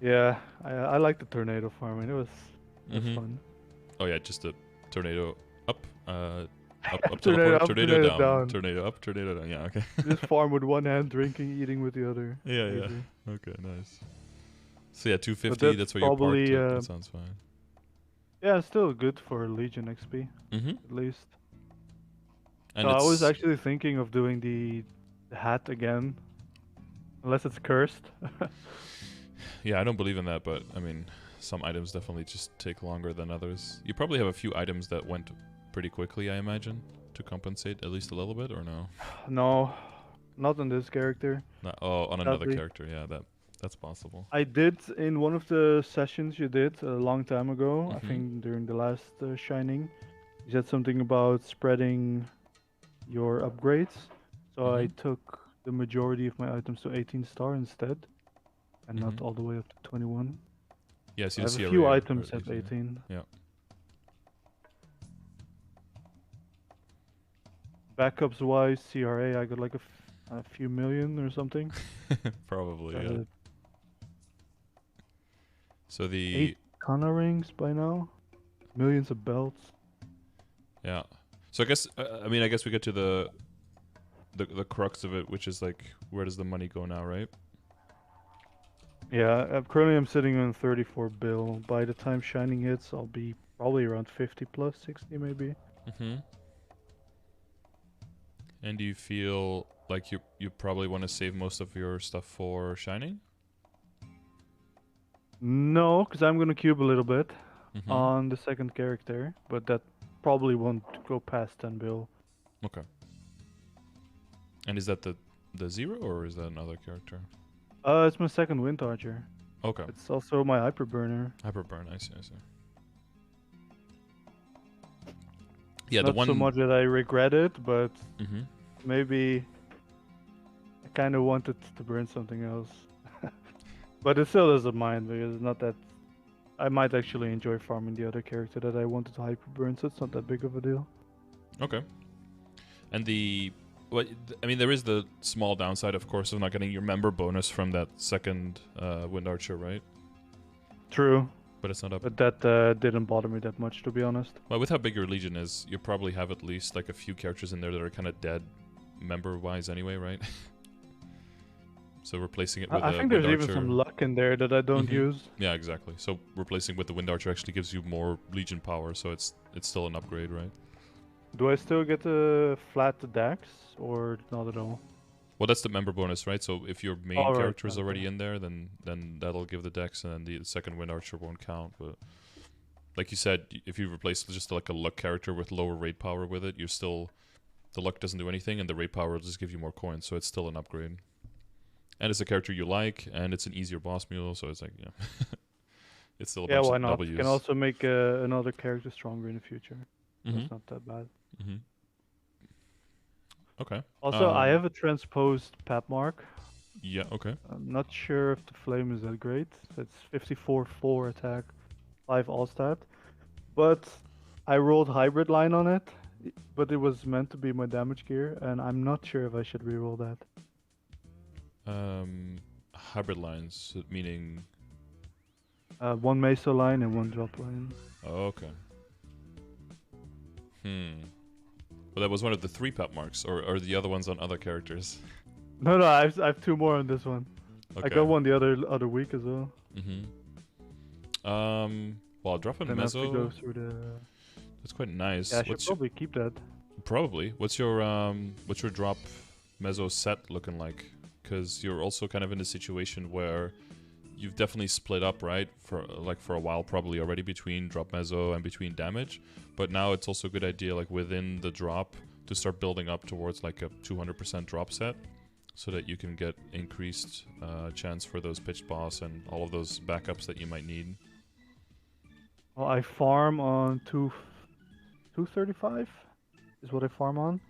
Yeah, I like the tornado farming. It was Mhm. fun. Oh yeah, just a tornado up, up Tornado teleport, up, tornado tornado down, down. tornado up, tornado down. Yeah, okay. Just farm with one hand, drinking, eating with the other. Yeah, Easy. yeah. Okay, nice. So yeah, 250. But That's where you parked probably, it. That sounds fine. yeah, still good for Legion XP Mhm. at least. And So I was it's actually thinking of doing the hat again, unless it's cursed. yeah, I don't believe in that, but I mean, some items definitely just take longer than others. You probably have a few items that went pretty quickly, I imagine, to compensate at least a little bit, or no? No, not on this character. Oh, on another Sadly. character. Yeah, that's possible. I did in one of the sessions you did a long time ago. I Mhm. think during the last Shining, you said something about spreading your upgrades. So I Mhm. took the majority of my items to 18 star instead, and not Mhm. all the way up to 21. Yeah, I see I the have a CRA few are items at 18. 18. Yeah. Backups wise, CRA, I got like a few million or something. Probably, yeah. So the 8 Kana rings by now, millions of belts. yeah. So I guess I guess we get to the crux of it, which is like, where does the money go now, right? Yeah, currently I'm sitting on 34 bill. By the time Shining hits, I'll be probably around 50 plus, 60 maybe. Mhm. And do you feel like you probably want to save most of your stuff for Shining? No, because I'm gonna cube a little bit Mhm. on the second character, but that probably won't go past 10 bill. Okay. And is that the zero, or is that another character? It's my second Wind Archer. Okay. It's also my Hyperburner. Hyperburn. I see. I see. Yeah, the Not one. so much that I regret it, but Mhm. maybe I kind of wanted to burn something else. But it still doesn't mind because it's not that. I might actually enjoy farming the other character that I wanted to hyperburn, so it's not that big of a deal. Okay. And I mean, there is the small downside, of course, of not getting your member bonus from that second Wind Archer, right? True, But it's not up. but that didn't bother me that much, to be honest. Well, with how big your Legion is, you probably have at least like a few characters in there that are kind of dead member-wise anyway, right? So replacing it with I a think Wind there's Archer. even some luck in there that I don't Mhm. use. Yeah, exactly. So replacing with the Wind Archer actually gives you more Legion power, so it's still an upgrade, right? Do I still get a flat dex or not at all? Well, that's the member bonus, right? So if your main Oh, right, character is okay. already in there, then that'll give the dex, and then the second Wind Archer won't count. But like you said, if you replace just like a luck character with lower raid power with it, the luck doesn't do anything, and the raid power will just give you more coins, so it's still an upgrade. And it's a character you like, and it's an easier boss mule, so it's like, yeah. It's still a Yeah, bunch why of not? W's. Can also make another character stronger in the future. Mhm. That's not that bad. Mhm. Okay. Also, I have a transposed pap mark. Yeah. Okay. I'm not sure if the flame is that great. It's 54-4 attack, 5 all stat. But I rolled hybrid line on it, but it was meant to be my damage gear, and I'm not sure if I should reroll that. Hybrid lines, meaning. One meso line and one drop line. Oh, okay. Well, that was one of the 3 pep marks, or the other ones on other characters. No, I have 2 more on this one. Okay. I got one the other week as well. Well, I'll drop a Then I have to meso. go through the. That's quite nice. Yeah, I should probably keep that. Probably. What's your drop meso set looking like? Because you're also kind of in a situation where you've definitely split up, right? For a while probably already between drop meso and between damage. But now it's also a good idea, like within the drop, to start building up towards like a 200% drop set, so that you can get increased chance for those pitched boss and all of those backups that you might need. Well, I farm on 235 is what I farm on.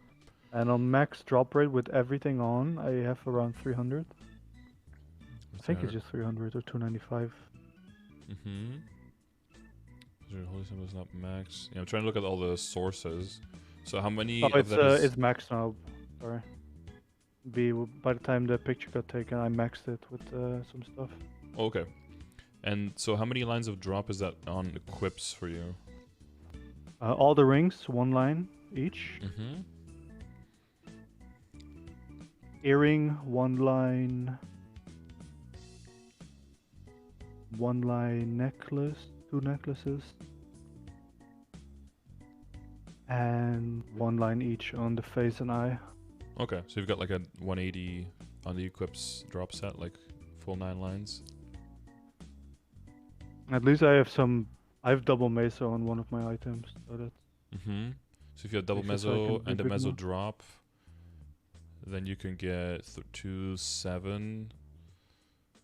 And on max drop rate with everything on, I have around 300. I think it's just 300 or 295. Your holy symbol is not max. Yeah, I'm trying to look at all the sources. So how many Oh, of that is... it's max now. Sorry. By the time the picture got taken, I maxed it with some stuff. Oh, okay. And so how many lines of drop is that on equips for you? All the rings, 1 line each. Earring, 1 line. 1 line necklace, 2 necklaces. And 1 line each on the face and eye. Okay, so you've got like a 180 on the equips drop set, like full 9 lines. At least I have double meso on one of my items, so that's... So if you have double meso and a meso drop, then you can get 2, 7,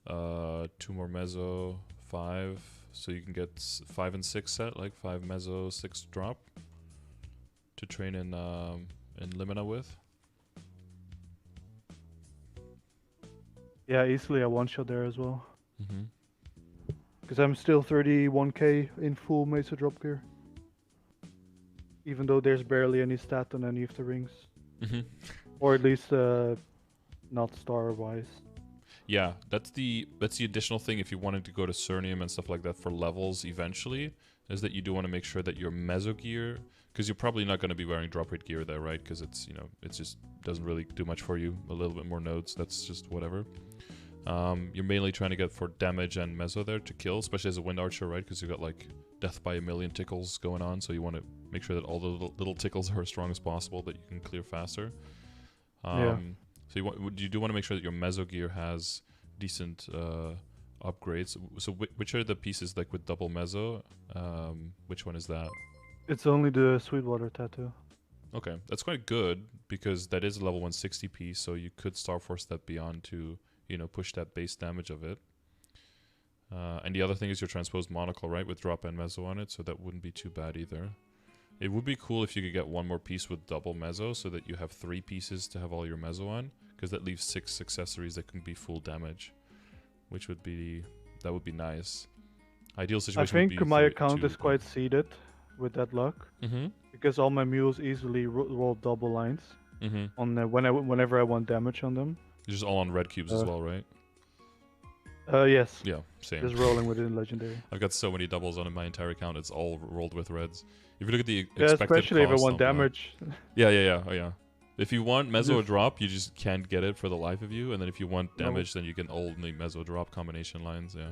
2 more meso, 5. So you can get 5 and 6 set, like 5 meso, 6 drop to train in Limina with. Yeah, easily a one-shot there as well. Because I'm still 31k in full meso drop gear. Even though there's barely any stat on any of the rings. Or at least not star-wise. Yeah, that's the additional thing if you wanted to go to Cernium and stuff like that for levels eventually, is that you do want to make sure that your meso gear, because you're probably not going to be wearing drop rate gear there, right? Because it's, it just doesn't really do much for you. A little bit more nodes, that's just whatever. You're mainly trying to get for damage and meso there to kill, especially as a wind archer, right? Because you've got like death by a million tickles going on, so you want to make sure that all the little tickles are as strong as possible, that you can clear faster. Yeah. So you do want to make sure that your meso gear has decent upgrades. So which are the pieces like with double meso? Which one is that? It's only the Sweetwater tattoo. Okay, that's quite good because that is a level 160 piece, so you could Star Force that beyond to push that base damage of it. And the other thing is your transposed monocle, right, with drop and meso on it, so that wouldn't be too bad either. It would be cool if you could get 1 more piece with double meso, so that you have 3 pieces to have all your meso on, because that leaves 6 accessories that can be full damage, which would be nice. Ideal situation. I think my account is quite seeded with that luck, because all my mules easily roll double lines on whenever I want damage on them. You're just all on red cubes as well, right? Yes. Yeah, same. Just rolling within legendary. I've got so many doubles on my entire account. It's all rolled with reds. If you look at the expected especially if I want damage. Yeah. Oh yeah. If you want meso or drop, you just can't get it for the life of you. And then if you want damage, then you can only meso drop combination lines. Yeah.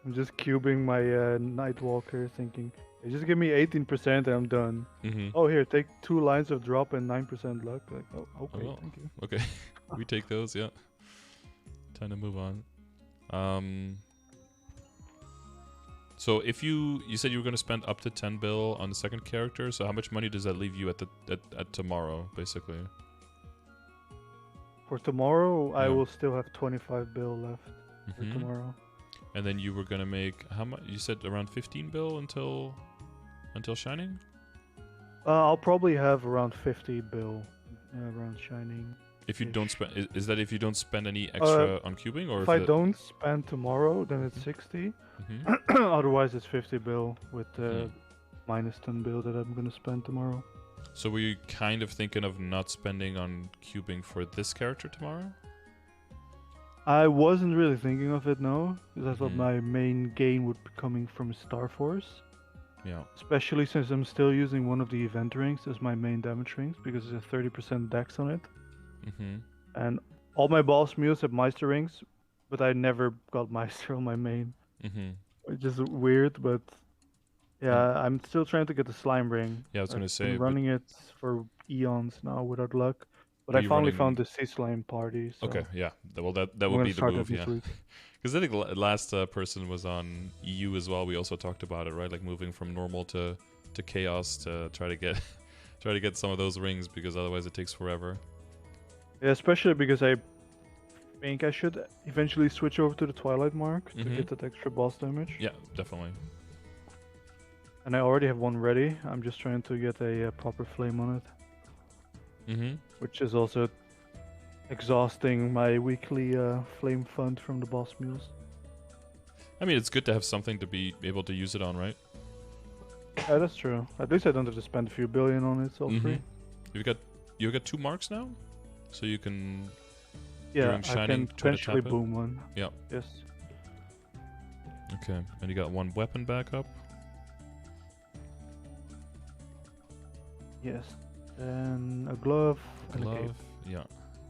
I'm just cubing my Nightwalker, thinking, hey, just give me 18% and I'm done. Oh, here, take 2 lines of drop and 9% luck. Like, oh, okay, thank you. Okay, we take those. Yeah. Time to move on. So if you said you were going to spend up to 10 bill on the second character, so how much money does that leave you at tomorrow, basically? For tomorrow, I will still have 25 bill left for tomorrow. And then you were going to make, how much? You said around 15 bill until Shining? I'll probably have around 50 bill around shining. If you don't spend, is that if you don't spend any extra on cubing, or If I the, don't spend tomorrow, then it's 60. Mhm. Otherwise, it's 50 bill with the Hmm. minus 10 bill that I'm gonna spend tomorrow. So were you kind of thinking of not spending on cubing for this character tomorrow? I wasn't really thinking of it, no, because I thought Mhm. my main gain would be coming from Star Force. Yeah. Especially since I'm still using one of the event rings as my main damage rings because there's a 30% dex on it. Mm-hmm. And all my boss mules have Meister rings, but I never got Meister on my main. Mm-hmm. Which is weird, but yeah, I'm still trying to get the slime ring. Yeah, I was gonna I've say, been but running it for eons now without luck. But were I you finally found running? the sea slime party, Okay, so yeah. Well, that I'm would gonna be the start that move, this yeah. week. Because I think last person was on EU as well. We also talked about it, right? Like moving from normal to chaos to try to get try to get some of those rings, because otherwise it takes forever. Yeah, especially because I think I should eventually switch over to the Twilight Mark to Mm-hmm. get that extra boss damage. Yeah, definitely. And I already have one ready. I'm just trying to get a proper flame on it, Mm-hmm. which is also exhausting my weekly flame fund from the boss mules. I mean, it's good to have something to be able to use it on, right? Yeah, that's true. At least I don't have to spend a few billion on it. It's all free. You got 2 marks now, so you can Yeah, during I shining can try to potentially tap it. boom one. Yeah. Yes. Okay, and you got 1 weapon backup. Yes. And a glove, and a cape. Glove, yeah,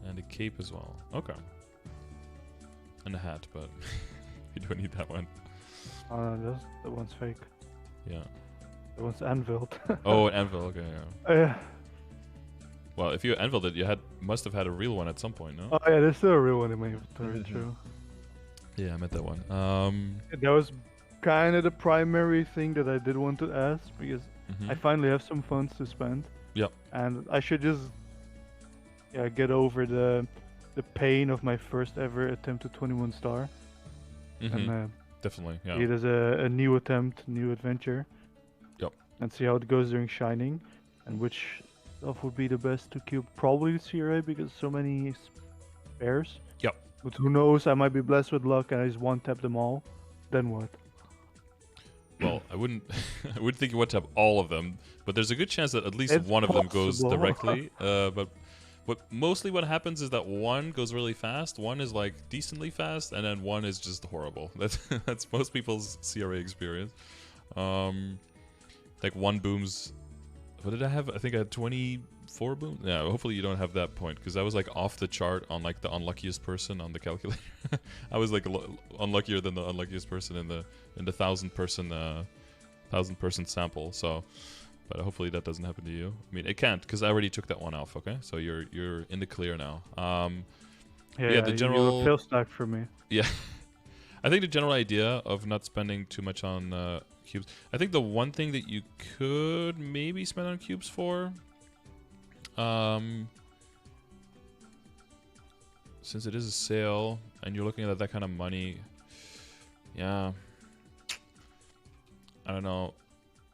and a cape as well. Okay. And a hat, but you don't need that one. That one's fake. Yeah. That one's anviled. Oh, an anvil. Okay, yeah. Yeah. Well, if you anviled it, you must have had a real one at some point, no? Oh yeah, there's still a real one in my inventory. Mhm. True. Yeah, I meant that one. That was kind of the primary thing that I did want to ask because Mhm. I finally have some funds to spend. Yep. And I should just get over the pain of my first ever attempt to 21 star. Mhm. And Definitely. see it Yeah. as a new attempt, new adventure. Yep. And see how it goes during Shining, and which stuff would be the best to cube. Probably the CRA because so many spares. Yep. But who knows? I might be blessed with luck and I just one tap them all. Then what? Well, I wouldn't. I wouldn't think you want to have all of them, but there's a good chance that at least It's one of them goes possible. directly. But mostly what happens is that one goes really fast, one is like decently fast, and then one is just horrible. That's most people's CRA experience. Like one booms. What did I have? I think I had 24 booms. Yeah, hopefully you don't have that point, because I was like off the chart on like the unluckiest person on the calculator. I was like unluckier than the unluckiest person in the 1,000 person sample. So, but hopefully that doesn't happen to you. I mean, it can't, because I already took that one off. Okay, so you're in the clear now. Yeah, the you general fail stack for me. Yeah. I think the general idea of not spending too much on cubes. I think the one thing that you could maybe spend on cubes for, since it is a sale and you're looking at that kind of money, yeah, I don't know.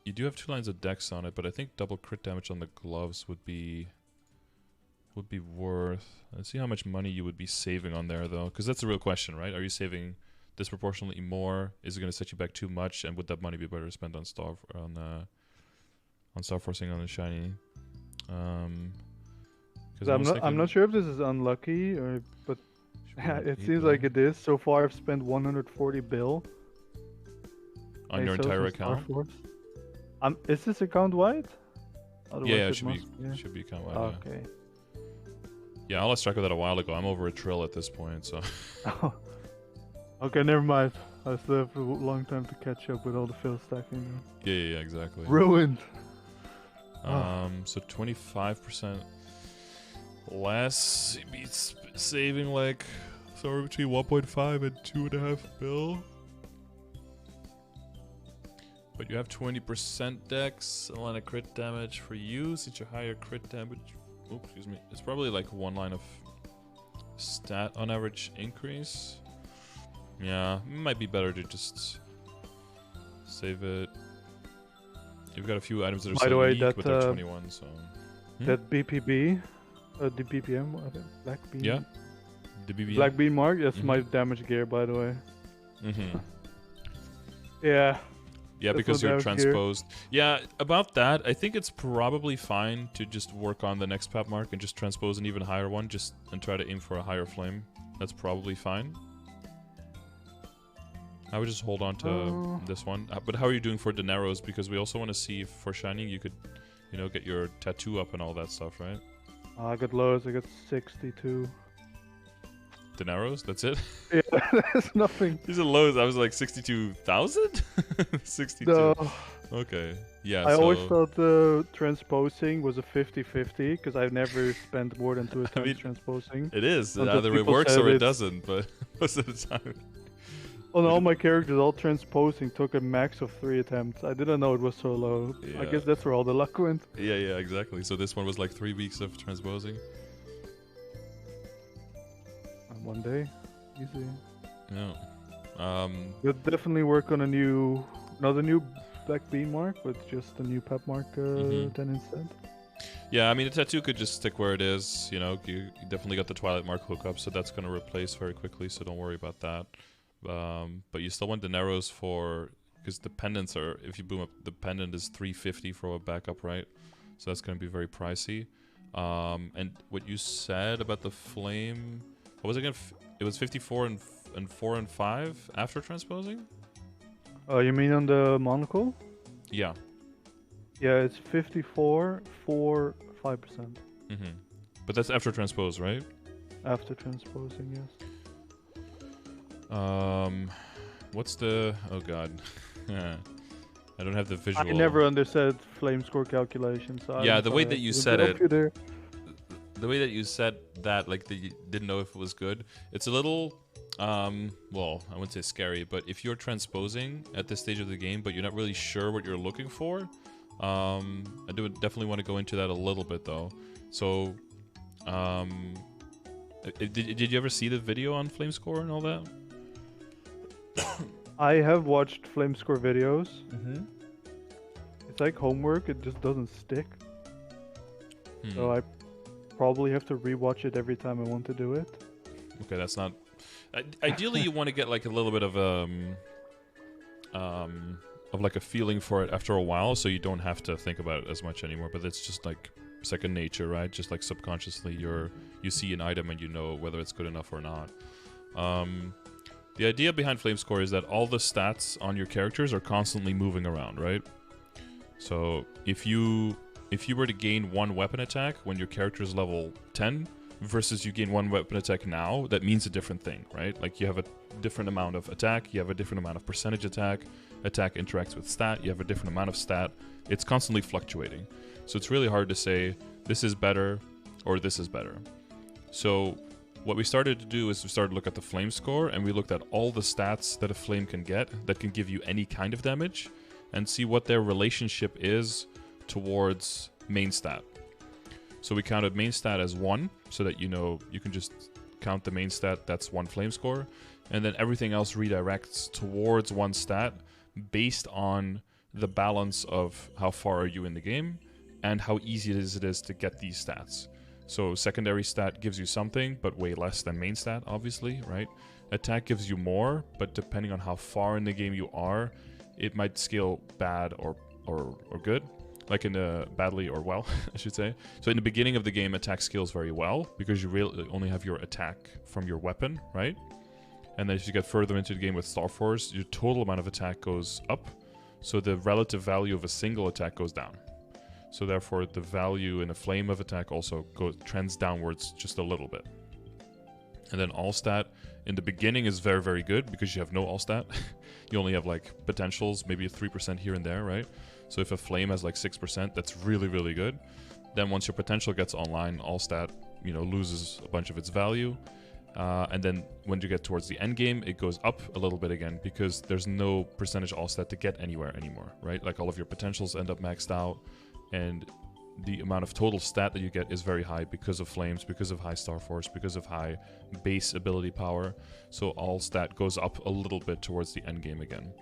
You do have 2 lines of dex on it, but I think double crit damage on the gloves would be worth. Let's see how much money you would be saving on there, though, because that's the real question, right? Are you saving disproportionately more? Is it going to set you back too much? And would that money be better spent on star forcing on the shiny? I'm not sure if this is unlucky but it seems like it is. So far, I've spent 140 bill on your entire account. Is this account wide? Yeah, it should be account wide. Okay. Yeah, I lost track of that a while ago. I'm over a trill at this point, so. Okay, never mind. I still have a long time to catch up with all the fail stacking. Yeah, exactly. Ruined. So 25% less. You'd be saving like somewhere between 1.5 and 2.5 bill. But you have 20% dex, a line of crit damage for you, since your higher crit damage. Oops, excuse me. It's probably like 1 line of stat on average increase. Yeah, it might be better to just save it. You've got a few items that are By the way, unique, that, but they're 21, so. That BPB The BPM, Black Bean. Yeah. The BB. Black Bean mark. That's Mhm. my damage gear, by the way. Mm-hmm. Yeah. Yeah, That's because what you're I was here. transposed. Yeah, about that, I think it's probably fine to just work on the next pap mark and just transpose an even higher one, just and try to aim for a higher flame. That's probably fine. I would just hold on to this one. But how are you doing for the narrows? Because we also want to see if for shining you could, you know, get your tattoo up and all that stuff, right? I got lows. I got 62. The narrows, that's it. Yeah, that's nothing. These are lows. I was like 62,000. 62. No. Okay. Yeah. I so always thought transposing was a 50-50 because I've never spent more than 2 attempts mean, transposing. it is. Until Either it people works said or it it's- doesn't. But most of the time. On all my characters, all transposing took a max of 3 attempts. I didn't know it was so low. I Yeah. guess that's where all the luck went. Yeah, exactly. So this one was like 3 weeks of transposing. And one day, easy. Yeah. We'll definitely work on a new, not a new Black Bean mark, but just a new pep mark Mhm. then instead. Yeah, I mean the tattoo could just stick where it is. You know, you definitely got the Twilight Mark hookup, so that's gonna replace very quickly. So don't worry about that. But you still want the narrows for because the pendants are. If you boom up, the pendant is 350 for a backup, right? So that's gonna be very pricey. And what you said about the flame, what was it again? It was 54 and 4 and 5 after transposing. You mean on the monocle? Yeah. Yeah, it's 54, 4, 5% Mm-hmm. But that's after transpose, right? after transposing, yes. What's the? Oh God, I don't have the visual. I never understood flame score calculations. So Yeah, I'm the way sorry, that you I said didn't help it- you there. The way that you said that, like that you didn't know if it was good. It's a little, well, I wouldn't say scary, but if you're transposing at this stage of the game, but you're not really sure what you're looking for, I do definitely want to go into that a little bit though. So, did you ever see the video on flame score and all that? I have watched flame score videos. Mm-hmm. It's like homework, it just doesn't stick. Hmm. So I probably have to rewatch it every time I want to do it. Okay, that's not. Ideally, you want to get like a little bit of like a feeling for it after a while, so you don't have to think about it as much anymore. But it's just like second nature, right? Just like subconsciously, you see an item and you know whether it's good enough or not. The idea behind flame score is that all the stats on your characters are constantly moving around, right? So if you were to gain 1 weapon attack when your character is level 10 versus you gain 1 weapon attack now, that means a different thing, right? Like you have a different amount of attack, you have a different amount of percentage attack interacts with stat, you have a different amount of stat. It's constantly fluctuating. So it's really hard to say this is better or this is better. So what we started to do is we started to look at the flame score, and we looked at all the stats that a flame can get that can give you any kind of damage and see what their relationship is towards main stat. So we counted main stat as 1, so that you know you can just count the main stat, that's 1 flame score, and then everything else redirects towards 1 stat based on the balance of how far are you in the game and how easy it is to get these stats. So secondary stat gives you something, but way less than main stat, obviously, right? Attack gives you more, but depending on how far in the game you are, it might scale bad or good. Like in the badly or well, I should say. So in the beginning of the game, attack scales very well because you really only have your attack from your weapon, right? And then as you get further into the game with Star Force, your total amount of attack goes up. So the relative value of a single attack goes down. So therefore, the value in a flame of attack also trends downwards just a little bit. And then all stat in the beginning is very, very good because you have no all stat. You only have like potentials, maybe a 3% here and there, right? So if a flame has like 6%, that's really, really good. Then once your potential gets online, all stat, you know, loses a bunch of its value. And then when you get towards the end game, it goes up a little bit again because there's no percentage all stat to get anywhere anymore, right? Like all of your potentials end up maxed out, and the amount of total stat that you get is very high because of flames, because of high Star Force, because of high base ability power. So all stat goes up a little bit towards the end game again.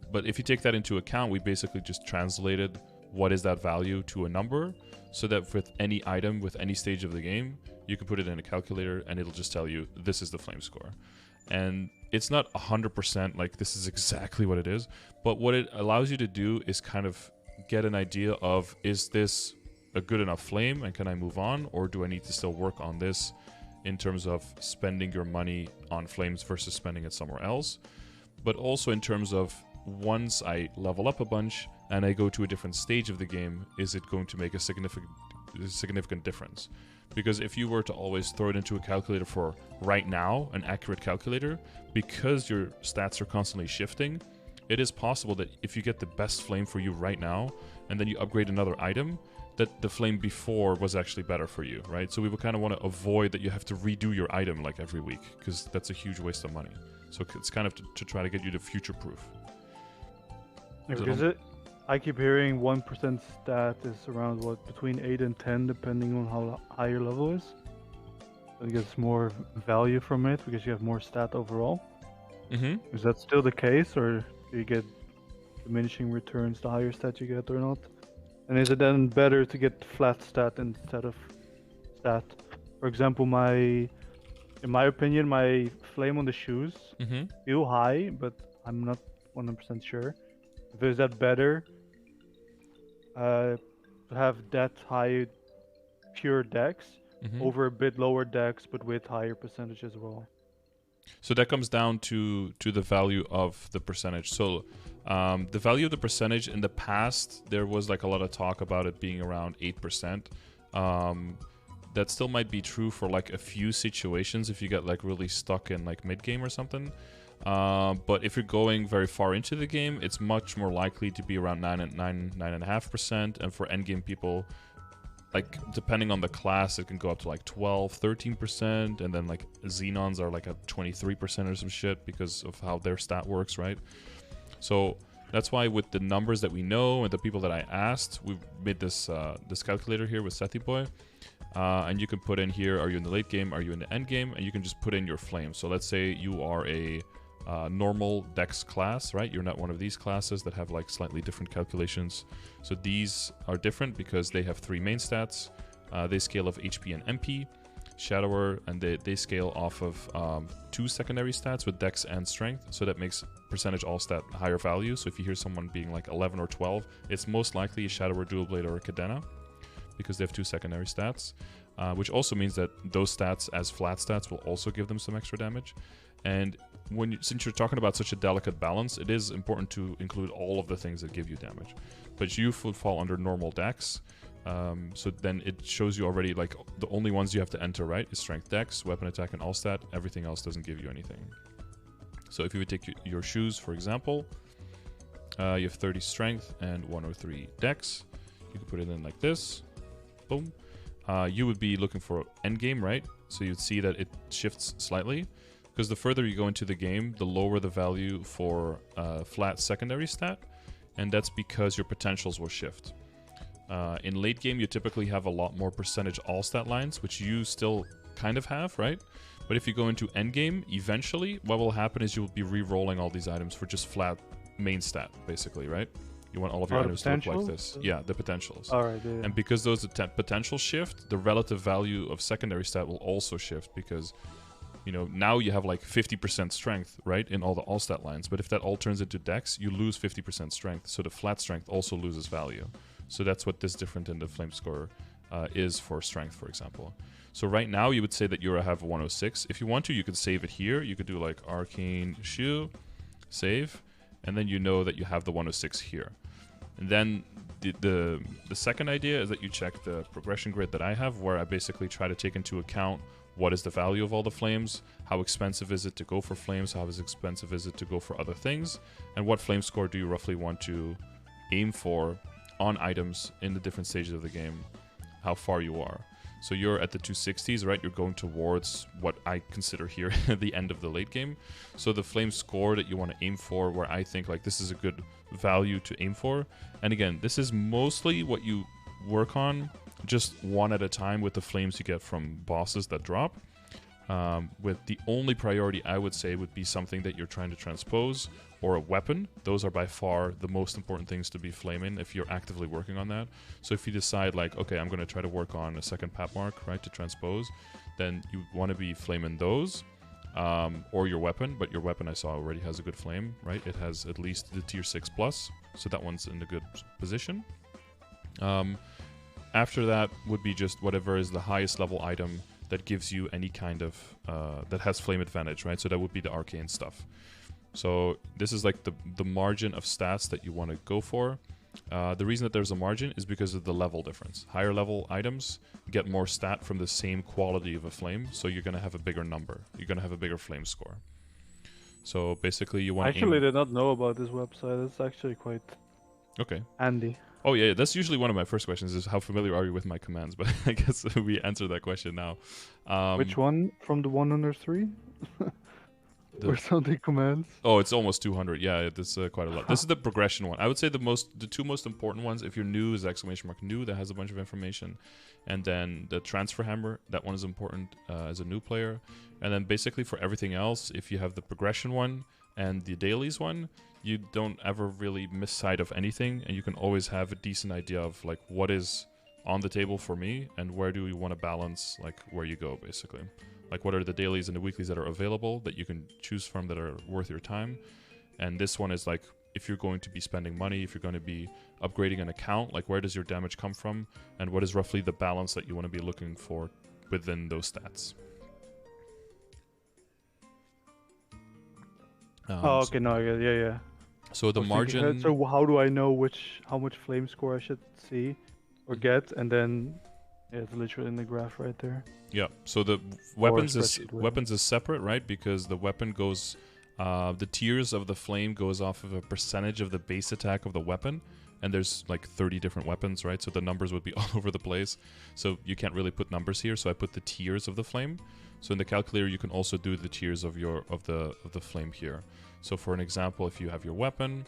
But if you take that into account, we basically just translated what is that value to a number, so that with any item, with any stage of the game, you can put it in a calculator and it'll just tell you this is the flame score. And it's not 100% like this is exactly what it is, but what it allows you to do is kind of get an idea of, is this a good enough flame and can I move on, or do I need to still work on this in terms of spending your money on flames versus spending it somewhere else. But also in terms of, once I level up a bunch and I go to a different stage of the game, is it going to make a significant difference? Because if you were to always throw it into a calculator for right now, an accurate calculator, because your stats are constantly shifting, it is possible that if you get the best flame for you right now, and then you upgrade another item, that the flame before was actually better for you, right? So we would kind of want to avoid that you have to redo your item like every week, because that's a huge waste of money. So it's kind of to try to get you to future-proof. I keep hearing 1% stat is around what, between 8 and 10, depending on how high your level is. So you get more value from it because you have more stat overall. Mm-hmm. Is that still the case, or do you get diminishing returns the higher stat you get or not? And is it then better to get flat stat instead of stat? For example, in my opinion, my flame on the shoes feel high, but I'm not 100% sure. Is that better to have that high pure dex over a bit lower dex, but with higher percentage as well? So that comes down to the value of the percentage. So the value of the percentage, in the past, there was like a lot of talk about it being around 8%. That still might be true for like a few situations if you get like really stuck in like mid game or something. But if you're going very far into the game, it's much more likely to be around 9.5%. And for endgame people, like depending on the class, it can go up to like 12, 13%. And then like Xenons are like at 23% or some shit because of how their stat works, right? So that's why with the numbers that we know and the people that I asked, we made this this calculator here with Sethi Boy. And you can put in here, are you in the late game, are you in the end game? And you can just put in your flame. So let's say you are a normal dex class, right? You're not one of these classes that have like slightly different calculations. So these are different because they have 3 main stats. They scale of HP and MP. Shadower, and they scale off of 2 secondary stats with dex and strength. So that makes percentage all stat higher value. So if you hear someone being like 11 or 12, it's most likely a Shadower, Dual Blade, or a Cadena, because they have 2 secondary stats, which also means that those stats as flat stats will also give them some extra damage. And since you're talking about such a delicate balance, it is important to include all of the things that give you damage. But you would fall under normal dex, so then it shows you already like the only ones you have to enter, right, is strength, dex, weapon attack, and all stat. Everything else doesn't give you anything. So if you would take your shoes, for example, you have 30 strength and 103 dex. You could put it in like this. Boom. You would be looking for endgame, right? So you'd see that it shifts slightly, because the further you go into the game, the lower the value for flat secondary stat, and that's because your potentials will shift. In late game, you typically have a lot more percentage all stat lines, which you still kind of have, right? But if you go into end game, eventually, what will happen is you will be re-rolling all these items for just flat main stat, basically, right? You want all of your items to look like this. Yeah, the potentials. Alright, yeah. And because those potentials shift, the relative value of secondary stat will also shift, because, you know, now you have like 50% strength, right, in all the all stat lines. But if that all turns into dex, you lose 50% strength. So the flat strength also loses value. So that's what this different in the flame score is for strength, for example. So right now you would say that you have 106. If you want to, you could save it here. You could do like arcane shoe, save, and then you know that you have the 106 here. And then the second idea is that you check the progression grid that I have, where I basically try to take into account what is the value of all the flames, how expensive is it to go for flames, how expensive is it to go for other things, and what flame score do you roughly want to aim for on items in the different stages of the game, how far you are. So you're at the 260s, right? You're going towards what I consider here the end of the late game. So the flame score that you want to aim for, where I think like this is a good value to aim for. And again, this is mostly what you work on just one at a time with the flames you get from bosses that drop. With the only priority I would say would be something that you're trying to transpose, or a weapon. Those are by far the most important things to be flaming if you're actively working on that. So if you decide like, okay, I'm going to try to work on a second path mark, right, to transpose, then you want to be flaming those, or your weapon. But your weapon I saw already has a good flame, right? It has at least the tier 6 plus, so that one's in a good position. After that would be just whatever is the highest level item that gives you any kind of, that has flame advantage, right? So that would be the arcane stuff. So this is like the margin of stats that you want to go for. The reason that there's a margin is because of the level difference. Higher level items get more stat from the same quality of a flame, so you're going to have a bigger number. You're going to have a bigger flame score. So basically you want I actually did not know about this website. It's actually quite handy. Oh yeah, that's usually one of my first questions is how familiar are you with my commands, but I guess we answered that question now. Which one from the 103? Or something commands? Oh, it's almost 200. Yeah, that's quite a lot. This is the progression one. I would say the two most important ones, if you're new, is exclamation mark new, that has a bunch of information. And then the transfer hammer, that one is important as a new player. And then basically for everything else, if you have the progression one and the dailies one, you don't ever really miss sight of anything, and you can always have a decent idea of like what is on the table for me and where do you want to balance like where you go basically. Like what are the dailies and the weeklies that are available that you can choose from that are worth your time. And this one is like if you're going to be spending money, if you're going to be upgrading an account, like where does your damage come from and what is roughly the balance that you want to be looking for within those stats. Oh, okay, no, yeah. So the margin. So how do I know how much flame score I should see or get, and then it's literally in the graph right there. Yeah. So the weapons is separate, right? Because the weapon goes, the tiers of the flame goes off of a percentage of the base attack of the weapon, and there's like 30 different weapons, right? So the numbers would be all over the place. So you can't really put numbers here. So I put the tiers of the flame. So in the calculator, you can also do the tiers of the flame here. So for an example, if you have your weapon,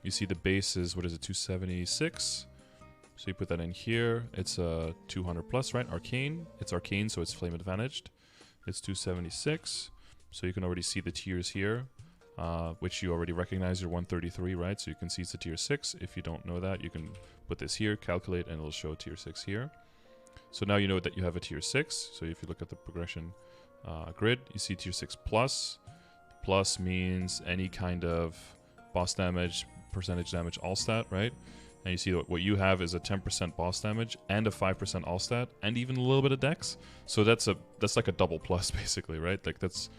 you see the base is, 276. So you put that in here. It's a 200 plus, right? Arcane. It's arcane, so it's flame advantaged. It's 276. So you can already see the tiers here, which you already recognize. You're 133, right? So you can see it's a tier 6. If you don't know that, you can put this here, calculate, and it'll show tier 6 here. So now you know that you have a tier 6. So if you look at the progression grid, you see tier 6 plus. Plus means any kind of boss damage, percentage damage, all stat, right? And you see what you have is a 10% boss damage and a 5% all stat and even a little bit of dex. So that's like a double plus basically, right? Like that's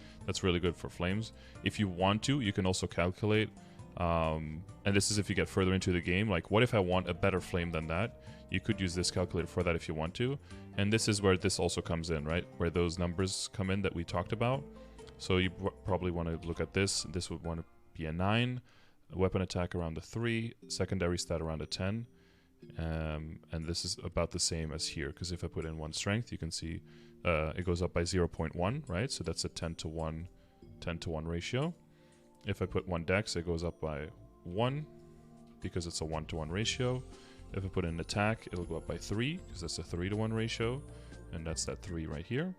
really good for flames. If you want to, you can also calculate, and this is if you get further into the game, like what if I want a better flame than that? You could use this calculator for that if you want to. And this is where this also comes in, right? Where those numbers come in that we talked about. So you probably want to look at this. This would want to be a 9, a weapon attack around a 3, secondary stat around a 10. And this is about the same as here, because if I put in 1 strength, you can see it goes up by 0.1, right? So that's a 10 to 1 ratio. If I put 1 dex, it goes up by 1, because it's a 1-to-1 ratio. If I put in attack, it'll go up by 3, because that's a 3-to-1 ratio, and that's that 3 right here.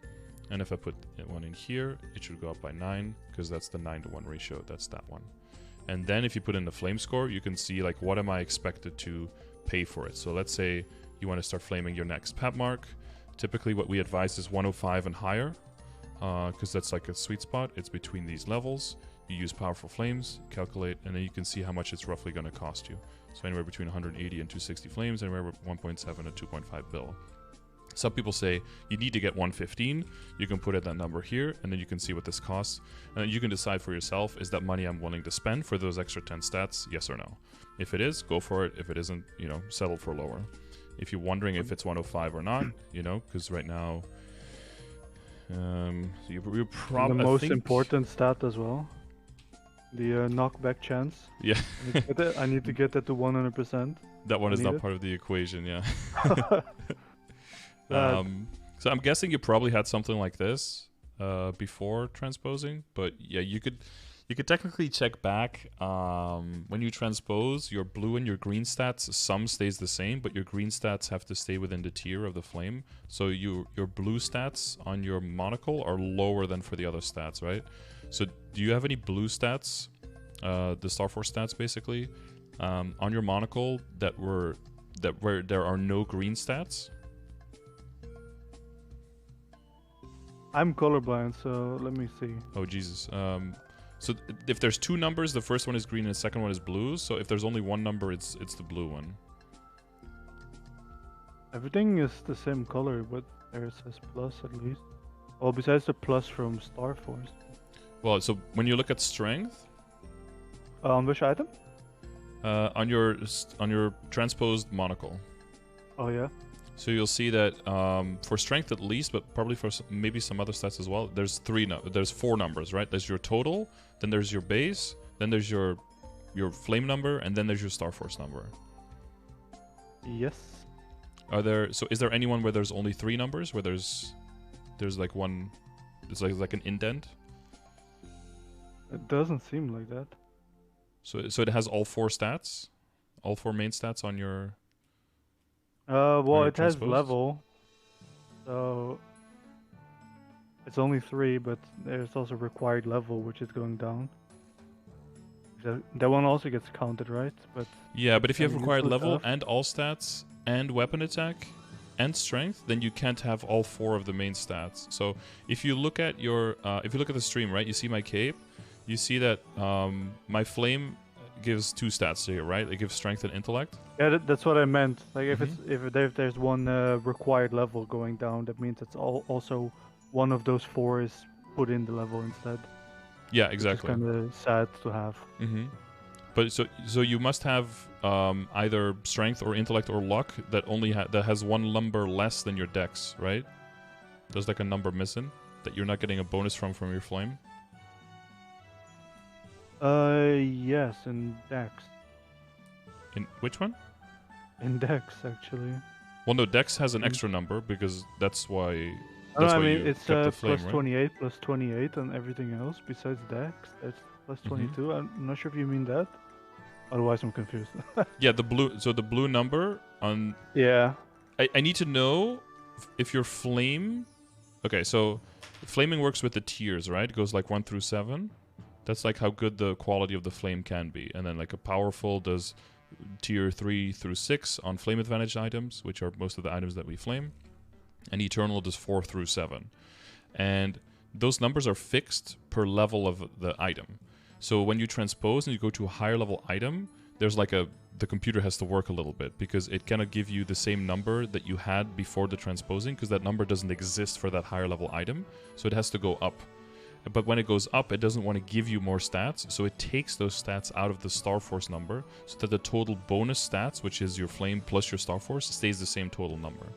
And if I put 1 in here, it should go up by 9, because that's the 9-to-1 ratio. That's that one. And then if you put in the flame score, you can see like what am I expected to pay for it. So let's say you want to start flaming your next pap mark. Typically what we advise is 105 and higher, because that's like a sweet spot. It's between these levels. You use powerful flames, calculate, and then you can see how much it's roughly going to cost you. So anywhere between 180 and 260 flames, anywhere with 1.7 and 2.5 bill. Some people say you need to get 115. You can put in that number here, and then you can see what this costs. And you can decide for yourself, is that money I'm willing to spend for those extra 10 stats, yes or no? If it is, go for it. If it isn't, settle for lower. If you're wondering if it's 105 or not, because right now, you're probably... The most important stat as well. The knockback chance. Yeah. I need to get that to 100%. That one is not part of the equation, yeah. So I'm guessing you probably had something like this before transposing, but yeah, you could technically check back when you transpose your blue and your green stats. Some stays the same, but your green stats have to stay within the tier of the flame. So your blue stats on your monocle are lower than for the other stats, right? So do you have any blue stats the Star Force stats basically, on your monocle where there are no green stats. I'm colorblind, so let me see. Oh Jesus. So if there's two numbers, the first one is green and the second one is blue. So if there's only one number, it's the blue one. Everything is the same color, but there says plus at least. Well, besides the plus from Star Force. Well, so when you look at strength, On which item? on your transposed monocle. Oh yeah. So you'll see that for strength at least, but probably for maybe some other stats as well. There's four numbers, right? There's your total, then there's your base, then there's your flame number, and then there's your Star Force number. Yes. So is there anyone where there's only three numbers, where there's like one, it's like an indent? It doesn't seem like that. So it has all four stats, all four main stats on your. Well, it has transposed? level, so it's only 3, but there's also required level, which is going down. That one also gets counted, right? But Yeah, but if you have and required useful level stuff. and all stats and weapon attack and strength, then you can't have all four of the main stats. So if you look at the stream, right, you see my cape, you see that my flame gives 2 stats here, right? It gives strength and intellect. Yeah, that's what I meant. Like if Mhm. if there's one required level going down, that means it's also one of those 4 is put in the level instead. Yeah, Which exactly. is kind of sad to have. Mm-hmm. But so you must have either strength or intellect or luck that that has one number less than your dex, right? There's like a number missing that you're not getting a bonus from your flame. Yes, in Dex. In which one? In Dex, actually. Well, no, dex has an extra number because that's why. Oh, That's I why mean, you it's kept the flame, plus right? 28, plus 28 on everything else besides Dex. That's plus 22. I'm not sure if you mean that. Otherwise, I'm confused. Yeah, the blue. So the blue number on. Yeah. I need to know if your flame. Okay, so flaming works with the tiers, right? It goes like 1 through 7. That's like how good the quality of the flame can be. And then like a powerful does tier 3 through 6 on flame advantage items, which are most of the items that we flame. And eternal does 4 through 7. And those numbers are fixed per level of the item. So when you transpose and you go to a higher level item, there's like the computer has to work a little bit because it cannot give you the same number that you had before the transposing because that number doesn't exist for that higher level item. So it has to go up. But when it goes up, it doesn't want to give you more stats, so it takes those stats out of the Star Force number so that the total bonus stats, which is your flame plus your Star Force, stays the same total number.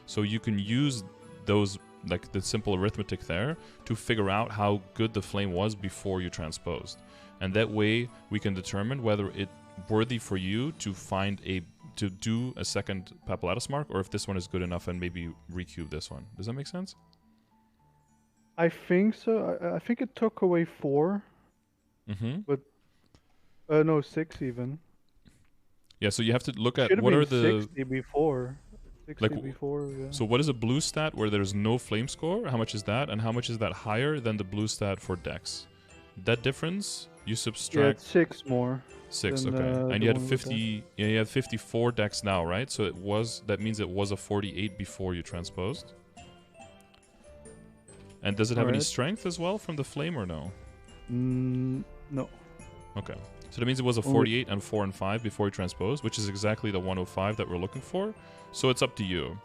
So you can use those, like the simple arithmetic there, to figure out how good the flame was before you transposed. And that way we can determine whether it's worthy for you to do a second Papulatus mark, or if this one is good enough and maybe recube this one. Does that make sense? I think so. I think it took away 4. Mm-hmm. No, 6 even. Yeah, so you have to look at Should have what been are the 60 before. 60 like. before, yeah. So what is a blue stat where there's no flame score? How much is that? And how much is that higher than the blue stat for dex? That difference, you Yeah, subtract it's 6 more. 6, than, okay. And the you had one with 50, yeah, you had 54 dex now, right? So that means it was a 48 before you transposed. And does it have any Alright. strength as well from the flame or no? No. Okay. So that means it was a Only- 48 and 4 and 5 before you transpose, which is exactly the 105 that we're looking for. So it's up to you.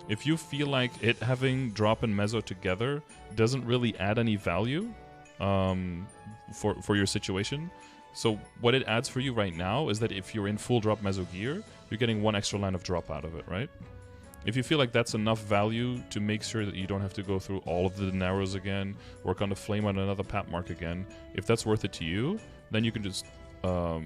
If you feel like it having drop and meso together doesn't really add any value for your situation, so what it adds for you right now is that if you're in full drop meso gear, you're getting 1 extra line of drop out of it, right? If you feel like that's enough value to make sure that you don't have to go through all of the narrows again, work on the flame on another pap mark again, if that's worth it to you, then you can just If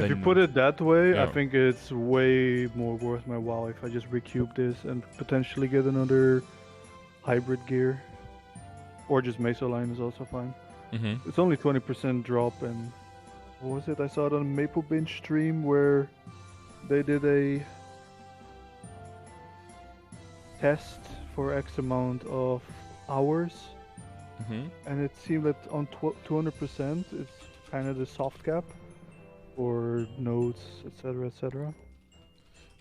you put it that way, I yeah. think it's way more worth my while if I just recube this and potentially get another hybrid gear. Or just meso line is also fine. Mm-hmm. It's only 20% drop, and what was it? I saw it on a Maple Binge stream where they did a test for X amount of hours, and it seemed that on 200% it's kind of the soft cap for nodes, etc., etc.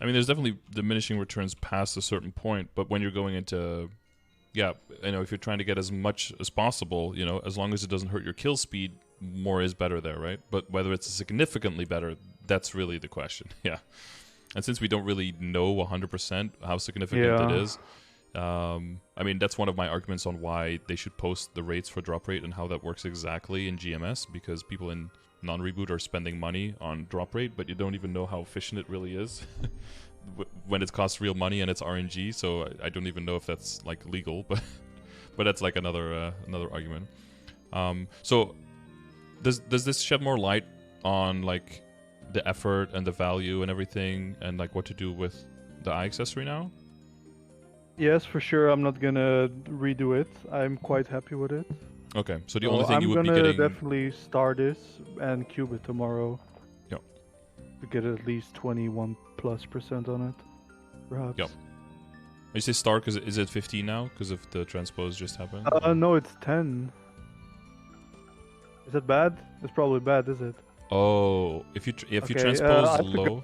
I mean, there's definitely diminishing returns past a certain point, but when you're going into, yeah, if you're trying to get as much as possible, as long as it doesn't hurt your kill speed, more is better there, right? But whether it's significantly better, that's really the question. Yeah. And since we don't really know 100% how significant it is, I mean, that's one of my arguments on why they should post the rates for drop rate and how that works exactly in GMS, because people in non-reboot are spending money on drop rate, but you don't even know how efficient it really is when it costs real money and it's RNG. So I don't even know if that's like legal, but that's like another argument. So does this shed more light on like the effort and the value and everything, and like what to do with the eye accessory now? Yes, for sure. I'm not gonna redo it. I'm quite happy with it. Okay, so the only thing you would be I'm getting... gonna definitely star this and cube it tomorrow. Yep. To get at least 21+% on it, perhaps. Yep. You say star because is it 15 now because of the transpose just happened? No, it's 10. Is that bad? It's probably bad, is it? Oh, if you transpose low,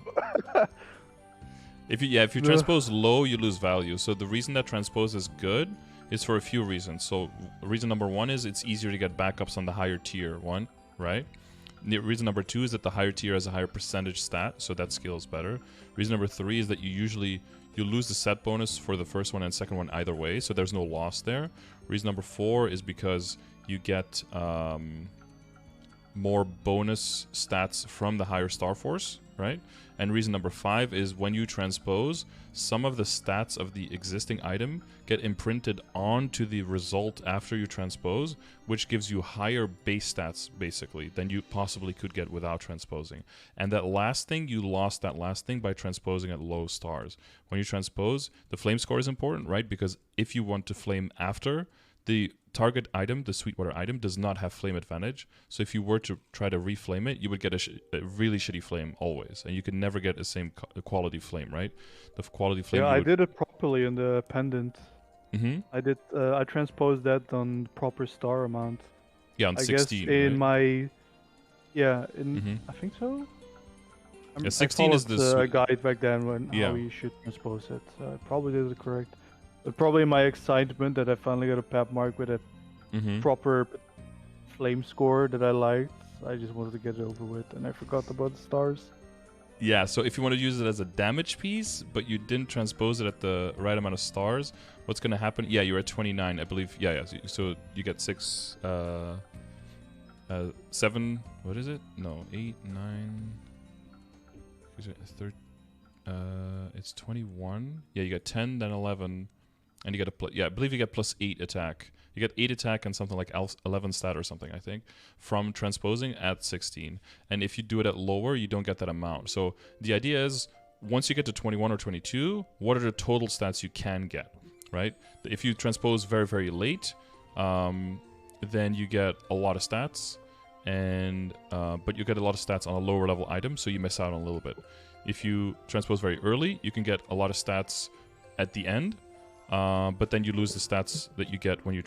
if you transpose low, you lose value. So the reason that transpose is good is for a few reasons. So reason number one is it's easier to get backups on the higher tier one, right? Reason number two is that the higher tier has a higher percentage stat, so that skill is better. Reason number three is that you lose the set bonus for the first one and second one either way, so there's no loss there. Reason number four is because you get more bonus stats from the higher star force, right? And reason number five is when you transpose, some of the stats of the existing item get imprinted onto the result after you transpose, which gives you higher base stats, basically, than you possibly could get without transposing. And that last thing, you lost that last thing by transposing at low stars. When you transpose, the flame score is important, right? Because if you want to flame after, the target item, the Sweetwater item, does not have flame advantage. So if you were to try to reflame it, you would get a really shitty flame always, and you can never get the same quality flame, right? The quality flame. Yeah, I did it properly in the pendant. Mm-hmm. I transposed that on proper star amount. Yeah, on 16. Guess in right? my, yeah, in Mm-hmm. I think so. Yeah, 16 is the guide back then how you should transpose it. So I probably did it correct. But probably my excitement that I finally got a pep mark with a proper flame score that I liked. I just wanted to get it over with, and I forgot about the stars. Yeah, so if you want to use it as a damage piece, but you didn't transpose it at the right amount of stars, what's going to happen? Yeah, you're at 29, I believe. Yeah. So you get 6, 7, what is it? No, 8, 9, it's 21. Yeah, you got 10, then 11, and you get I believe you get plus 8 attack. You get 8 attack and something like 11 stat or something, I think, from transposing at 16. And if you do it at lower, you don't get that amount. So the idea is, once you get to 21 or 22, what are the total stats you can get, right? If you transpose very, very late, then you get a lot of stats, and but you get a lot of stats on a lower level item, so you miss out on a little bit. If you transpose very early, you can get a lot of stats at the end, but then you lose the stats that you get when you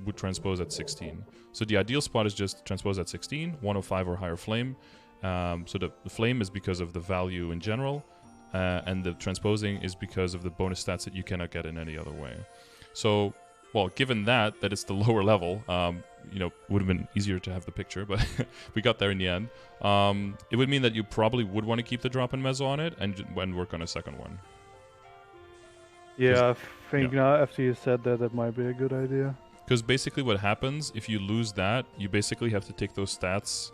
would transpose at 16. So the ideal spot is just transpose at 16, 105 or higher flame. So the flame is because of the value in general, and the transposing is because of the bonus stats that you cannot get in any other way. So, well, given that it's the lower level, would have been easier to have the picture, but we got there in the end. It would mean that you probably would want to keep the drop in mezzo on it and work on a second one. Yeah, I think now after you said that might be a good idea. Because basically what happens, if you lose that, you basically have to take those stats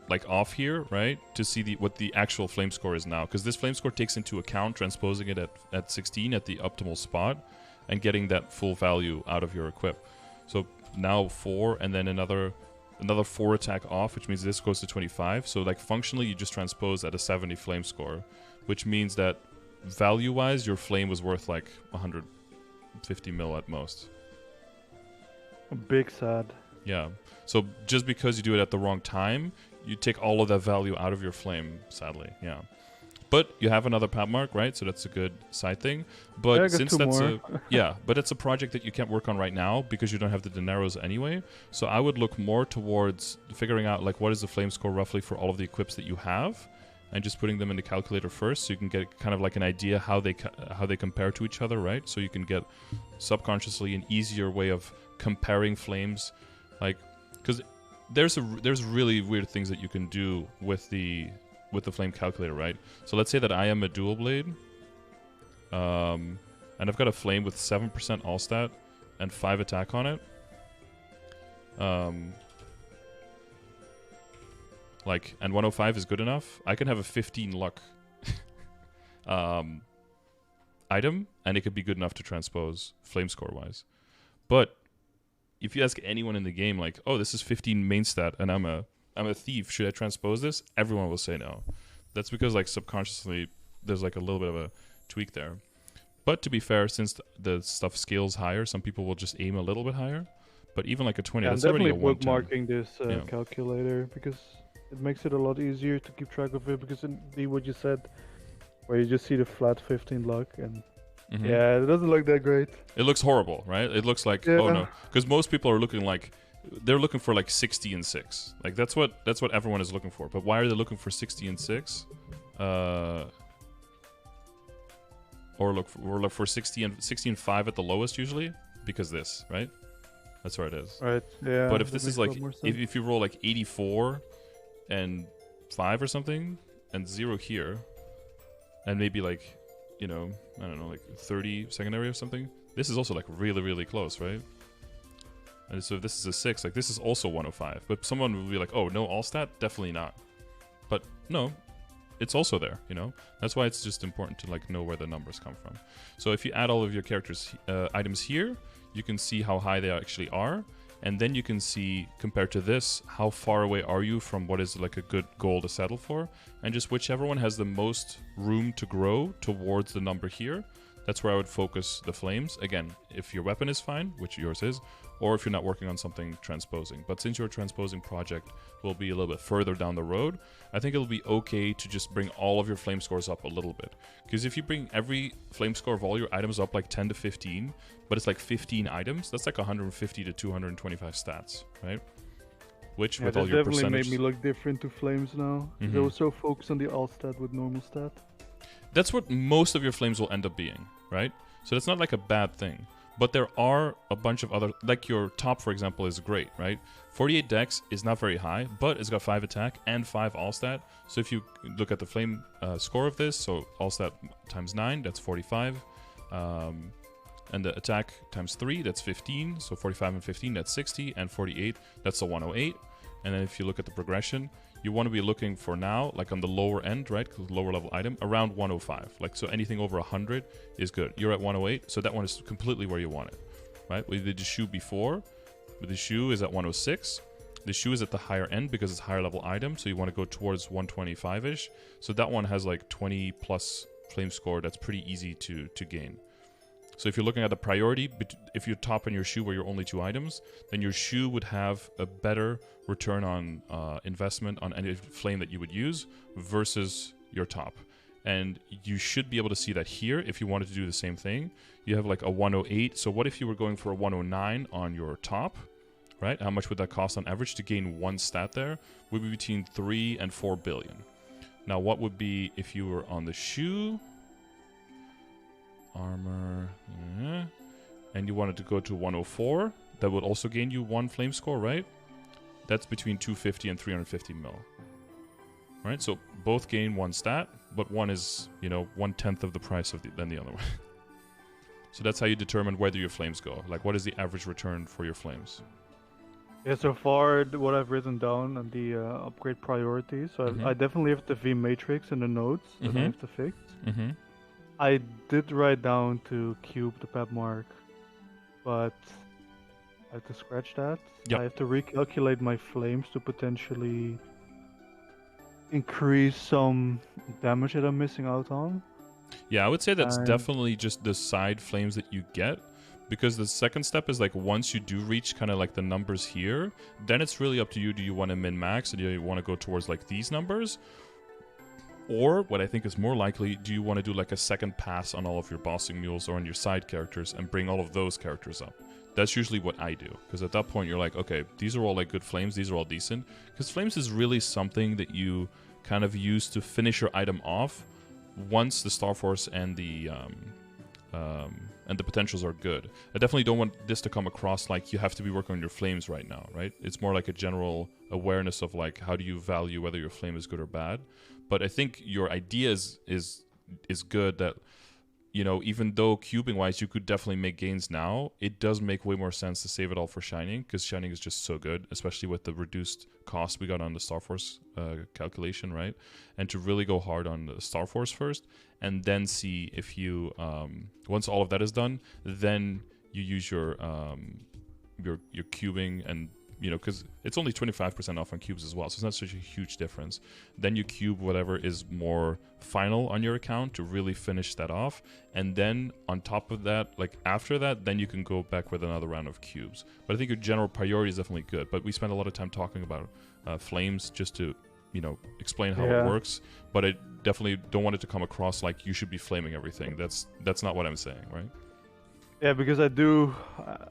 like off here, right? To see what the actual flame score is now. Because this flame score takes into account transposing it at 16 at the optimal spot and getting that full value out of your equip. So now 4 and then another 4 attack off, which means this goes to 25. So like functionally you just transpose at a 70 flame score, which means that value-wise, your flame was worth like 150 mil at most. A big sad. Yeah. So just because you do it at the wrong time, you take all of that value out of your flame, sadly. Yeah. But you have another path mark, right? So that's a good side thing. But Yeah, I got since 2 that's more. but it's a project that you can't work on right now because you don't have the dineros anyway. So I would look more towards figuring out like what is the flame score roughly for all of the equips that you have, and just putting them in the calculator first, so you can get kind of like an idea how they compare to each other, right? So you can get subconsciously an easier way of comparing flames, like because there's really weird things that you can do with the flame calculator, right? So let's say that I am a dual blade, and I've got a flame with 7% all stat and 5 attack on it. And 105 is good enough. I can have a 15 luck item, and it could be good enough to transpose flame score wise. But if you ask anyone in the game, like, oh, this is 15 main stat, and I'm a thief, should I transpose this? Everyone will say no. That's because like subconsciously there's like a little bit of a tweak there. But to be fair, since the stuff scales higher, some people will just aim a little bit higher. But even like a 20, Yeah, I'm that's already a definitely 110. bookmarking this calculator because it makes it a lot easier to keep track of it. Because indeed, what you said, where you just see the flat 15 luck, and yeah, it doesn't look that great. It looks horrible, right? It looks like oh no, because most people are looking like they're looking for like 60 and 6. Like that's what everyone is looking for. But why are they looking for 60 and 6? Or look for 60 and 5 at the lowest usually, because this, right? That's where it is. Right. Yeah. But if this is like if you roll like 84 and 5 or something and 0 here, and maybe like, you know, I don't know, like 30 secondary or something, this is also like really, really close, right? And so if this is a 6, like this is also 105. But someone will be like, oh, no all stat? Definitely not. But no, it's also there, you know? That's why it's just important to like know where the numbers come from. So if you add all of your characters' items here, you can see how high they actually are. And then you can see, compared to this, how far away are you from what is like a good goal to settle for. And just whichever one has the most room to grow towards the number here, that's where I would focus the flames. Again, if your weapon is fine, which yours is, or if you're not working on something transposing. But since your transposing project will be a little bit further down the road, I think it'll be okay to just bring all of your flame scores up a little bit. Because if you bring every flame score of all your items up like 10 to 15, but it's like 15 items, that's like 150 to 225 stats, right? Which, with all your percentage... definitely made me look different to flames now. They were so focused on the all stat with normal stat. That's what most of your flames will end up being, right? So that's not like a bad thing. But there are a bunch of other, like your top, for example, is great, right? 48 dex is not very high, but it's got 5 attack and 5 all stat. So if you look at the flame score of this, so all stat times 9, that's 45. And the attack times 3, that's 15. So 45 and 15, that's 60. And 48, that's a 108. And then if you look at the progression, you want to be looking for now, like on the lower end, right? Because lower level item, around 105. Like, so anything over 100 is good. You're at 108, so that one is completely where you want it, right? We did the shoe before, but the shoe is at 106. The shoe is at the higher end because it's higher level item, so you want to go towards 125-ish. So that one has like 20 plus flame score. That's pretty easy to gain. So if you're looking at the priority, if you're top in your shoe where you're only 2 items, then your shoe would have a better return on investment on any flame that you would use versus your top. And you should be able to see that here if you wanted to do the same thing. You have like a 108. So what if you were going for a 109 on your top, right? How much would that cost on average to gain 1 stat there? Would be between 3 and 4 billion. Now what would be if you were on the shoe? Armor, and you wanted to go to 104, that would also gain you 1 flame score, right? That's between 250 and 350 mil. Right, so both gain 1 stat, but one is, you know, 1/10 of the price of than the other one. So that's how you determine whether your flames go. Like, what is the average return for your flames? Yeah, so far what I've written down on the upgrade priorities, so I definitely have the V matrix and the nodes that I have to fix. I did write down to cube the pep mark, but I have to scratch that. Yep. I have to recalculate my flames to potentially increase some damage that I'm missing out on. Yeah, I would say that's definitely just the side flames that you get, because the second step is like once you do reach kind of like the numbers here, then it's really up to you. Do you want to min-max, or do you want to go towards like these numbers? Or what I think is more likely, do you want to do like a second pass on all of your bossing mules or on your side characters and bring all of those characters up? That's usually what I do, because at that point you're like, okay, these are all like good flames, these are all decent. Because flames is really something that you kind of use to finish your item off once the Star Force and the potentials are good. I definitely don't want this to come across like you have to be working on your flames right now, right? It's more like a general awareness of like how do you value whether your flame is good or bad. But I think your idea is good that, you know, even though cubing wise you could definitely make gains now, it does make way more sense to save it all for Shining, because Shining is just so good, especially with the reduced cost we got on the Star Force calculation, right? And to really go hard on the Star Force first, and then see if you, once all of that is done, then you use your cubing, and you know, because it's only 25% off on cubes as well, so it's not such a huge difference. Then you cube whatever is more final on your account to really finish that off, and then on top of that, like after that, then you can go back with another round of cubes. But I think your general priority is definitely good. But we spent a lot of time talking about flames just to, you know, explain how it works. But I definitely don't want it to come across like you should be flaming everything. That's not what I'm saying, right? Yeah, because I do. I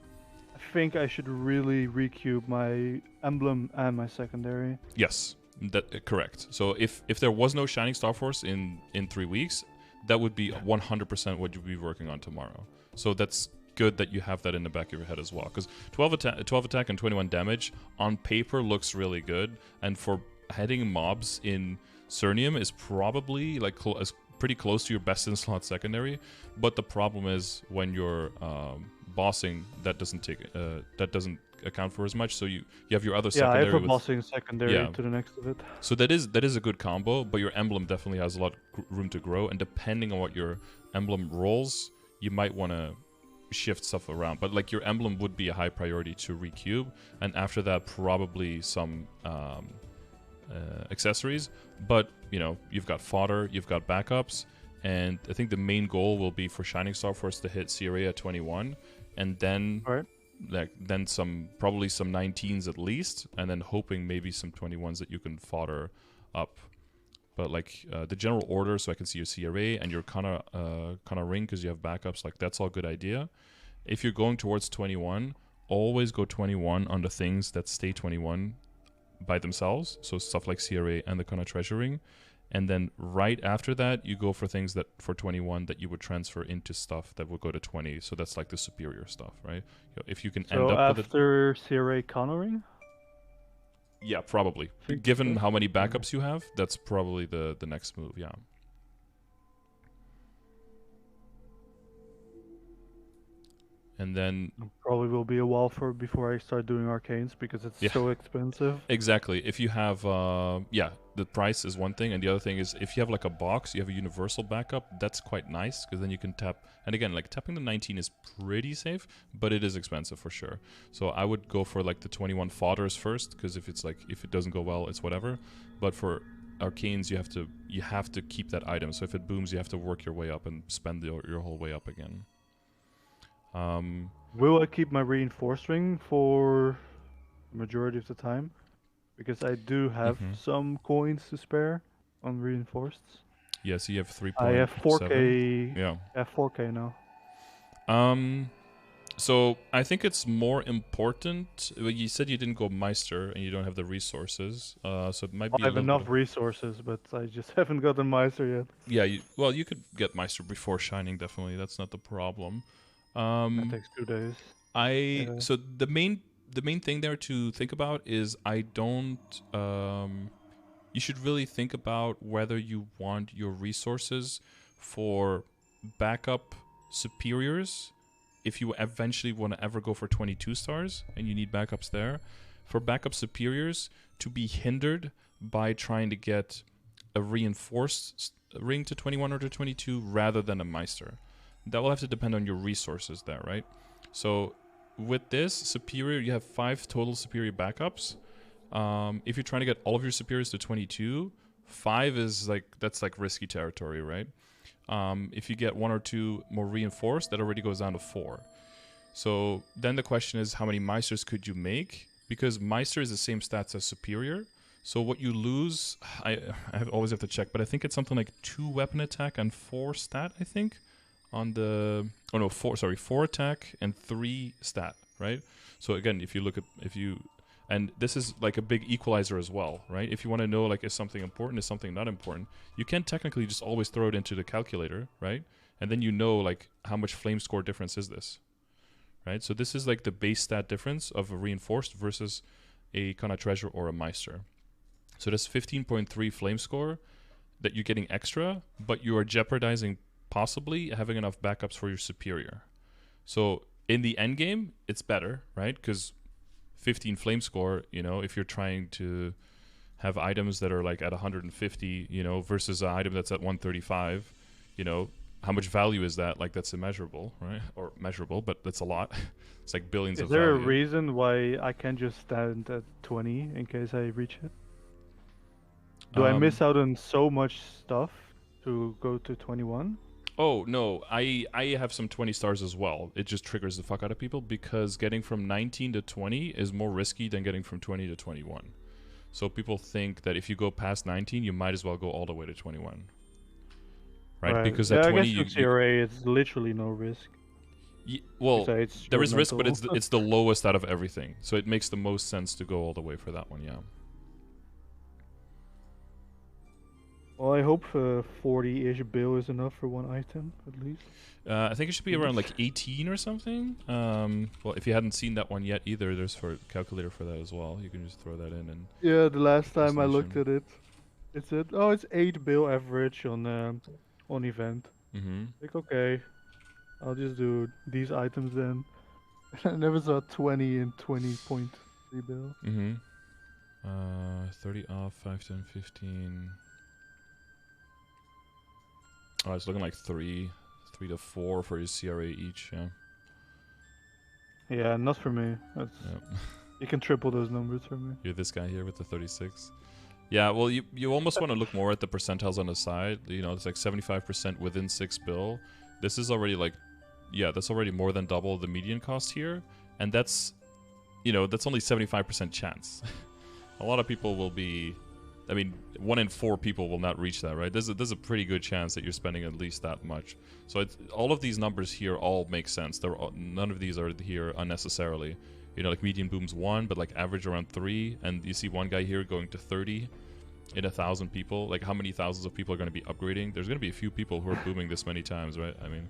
think I should really recube my emblem and my secondary. Yes, that correct. So if there was no Shining Star Force in 3 weeks, that would be 100% what you'd be working on tomorrow. So that's good that you have that in the back of your head as well, because 12 attack and 21 damage on paper looks really good, and for heading mobs in Cernium is probably like pretty close to your best in slot secondary. But the problem is when you're bossing, that doesn't account for as much. So you have your other secondary. Yeah, I have a bossing secondary to the next of it. So that is a good combo, but your emblem definitely has a lot of room to grow, and depending on what your emblem rolls, you might want to shift stuff around. But like your emblem would be a high priority to recube, and after that probably some accessories. But you know, you've got fodder, you've got backups, and I think the main goal will be for Shining Star Force to hit CRA at 21, and then then probably some 19s at least, and then hoping maybe some 21s that you can fodder up. But like the general order, so I can see your CRA and your kind of ring because you have backups, like that's all good idea. If you're going towards 21, always go 21 on the things that stay 21 by themselves, so stuff like CRA and the kind of treasure ring. And then right after that, you go for things that for 21 that you would transfer into stuff that would go to 20. So that's like the superior stuff, right? If you can end up with it. After CRA coloring? Yeah, probably. Given how many backups you have, that's probably the next move, yeah. And then probably will be a while before I start doing arcanes because it's so expensive. Exactly. If you have the price is one thing, and the other thing is if you have like a box, you have a universal backup, that's quite nice because then you can tap. And again, like tapping the 19 is pretty safe, but it is expensive for sure. So I would go for like the 21 fodders first, because if it doesn't go well, it's whatever. But for arcanes, you have to keep that item. So if it booms, you have to work your way up and spend your whole way up again. Will I keep my reinforced ring for the majority of the time? Because I do have some coins to spare on reinforced. Yes, you have 3.7. I have 4K. Yeah. I have 4K now. So I think it's more important. You said you didn't go Meister and you don't have the resources. So it might be. I have enough resources, but I just haven't got the Meister yet. Yeah. You could get Meister before Shining. Definitely, that's not the problem. That takes 2 days. So the main thing there to think about is you should really think about whether you want your resources for backup superiors. If you eventually want to ever go for 22 stars and you need backups there, for backup superiors to be hindered by trying to get a reinforced ring to 21 or to 22 rather than a Meister. That will have to depend on your resources there, right? So with this superior, you have 5 total superior backups. If you're trying to get all of your superiors to 22, 5 is that's risky territory, right? If you get 1 or 2 more reinforced, that already goes down to 4. So then the question is, how many Meisters could you make? Because Meister is the same stats as superior. So what you lose, always have to check, but I think it's something like 2 weapon attack and 4 stat, I think, on the... Oh no, 4 attack and 3 stat, right? So again, if you look at... And this is like a big equalizer as well, right? If you want to know, like, is something important, is something not important, you can technically just always throw it into the calculator, right? And then you know, like, how much flame score difference is this, right? So this is like the base stat difference of a reinforced versus a kind of treasure or a meister. So that's 15.3 flame score that you're getting extra, but you are jeopardizing possibly having enough backups for your superior. So in the end game, it's better, right? Because 15 flame score, you know, if you're trying to have items that are like at 150, you know, versus an item that's at 135, you know, how much value is that? Like, that's immeasurable, right? Or measurable, but that's a lot. It's like billions of value. Is there a reason why I can't just stand at 20 in case I reach it? Do I miss out on so much stuff to go to 21? Oh, no. I have some 20 stars as well. It just triggers the fuck out of people because getting from 19 to 20 is more risky than getting from 20 to 21. So people think that if you go past 19, you might as well go all the way to 21. Right? Because at 20 I guess with CRA, it's literally no risk. Well, there is risk, but it's the lowest out of everything. So it makes the most sense to go all the way for that one, yeah. Well, I hope 40-ish bill is enough for one item, at least. I think it should be around like 18 or something. Well, if you hadn't seen that one yet either, there's a calculator for that as well. You can just throw that in. And yeah, the last time I looked at it, it's 8 bill average on event. Like, okay, I'll just do these items then. I never saw 20 and 20.3 bill. 30 off, 5, 10, 15... Oh, it's looking like 3 to 4 for your CRA each, yeah. Yeah, not for me. You can triple those numbers for me. You're this guy here with the 36. Yeah, well, you almost want to look more at the percentiles on the side. You know, it's like 75% within 6 bill. This is already like, yeah, that's already more than double the median cost here. And that's, you know, that's only 75% chance. A lot of people will be... I mean, 1 in 4 people will not reach that, right? There's a pretty good chance that you're spending at least that much. So all of these numbers here all make sense. None of these are here unnecessarily. You know, like median boom's 1, but like average around 3, and you see one guy here going to 30 in 1,000 people. Like, how many thousands of people are going to be upgrading? There's going to be a few people who are booming this many times, right? I mean...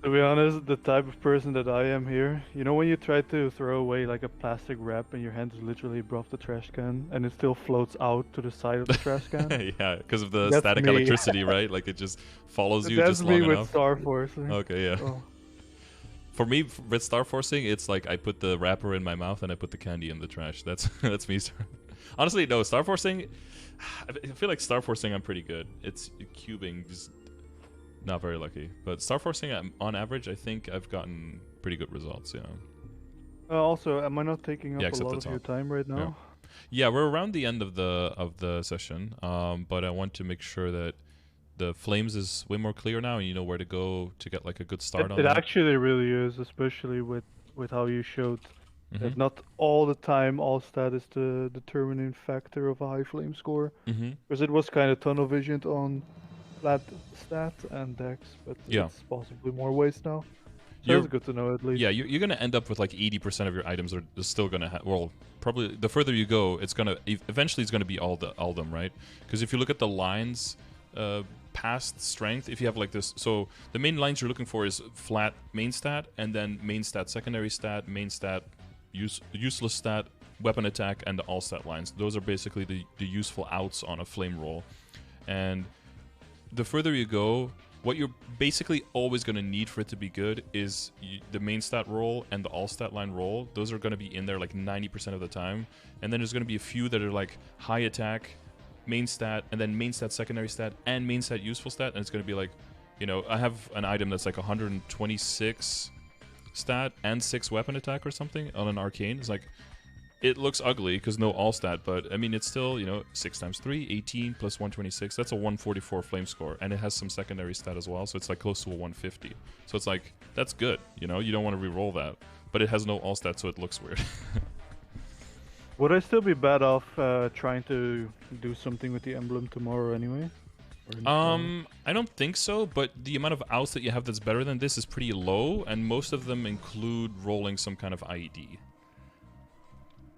To be honest, the type of person that I am here, you know when you try to throw away like a plastic wrap and your hand is literally above the trash can and it still floats out to the side of the trash can? Yeah, because of the static electricity, right? Like, it just follows you just long enough. That's me with Star Forcing. Okay, yeah. Oh. For me, with Star Forcing, it's like I put the wrapper in my mouth and I put the candy in the trash. That's me. Honestly, no, Star Forcing, I feel like Star Forcing I'm pretty good. It's cubing, just... Not very lucky, but Star Forcing, on average, I think I've gotten pretty good results. Yeah. Also, am I not taking up a lot of your time right now? Yeah, we're around the end of the session, but I want to make sure that the flames is way more clear now, and you know where to go to get like a good start on. It actually really is, especially with how you showed that not all the time all stat is the determining factor of a high flame score, because it was kind of tunnel visioned on flat stat and dex, but it's possibly more ways now. So that's good to know at least. Yeah, you're going to end up with like 80% of your items are still going to have, well, probably the further you go, it's going to, eventually it's going to be all them, right? Because if you look at the lines past strength, if you have like this, so the main lines you're looking for is flat main stat, and then main stat secondary stat, main stat useless stat, weapon attack, and the all stat lines. Those are basically the useful outs on a flame roll. And the further you go, what you're basically always going to need for it to be good is the main stat roll and the all stat line roll. Those are going to be in there like 90% of the time. And then there's going to be a few that are like high attack, main stat, and then main stat secondary stat, and main stat useful stat. And it's going to be like, you know, I have an item that's like 126 stat and 6 weapon attack or something on an arcane. It's like... It looks ugly because no all stat, but I mean, it's still, you know, 6 times 3, 18 plus 126. That's a 144 flame score, and it has some secondary stat as well, so it's like close to a 150. So it's like, that's good, you know, you don't want to re-roll that, but it has no all stat, so it looks weird. Would I still be bad off trying to do something with the emblem tomorrow anyway? I don't think so, but the amount of outs that you have that's better than this is pretty low, and most of them include rolling some kind of IED.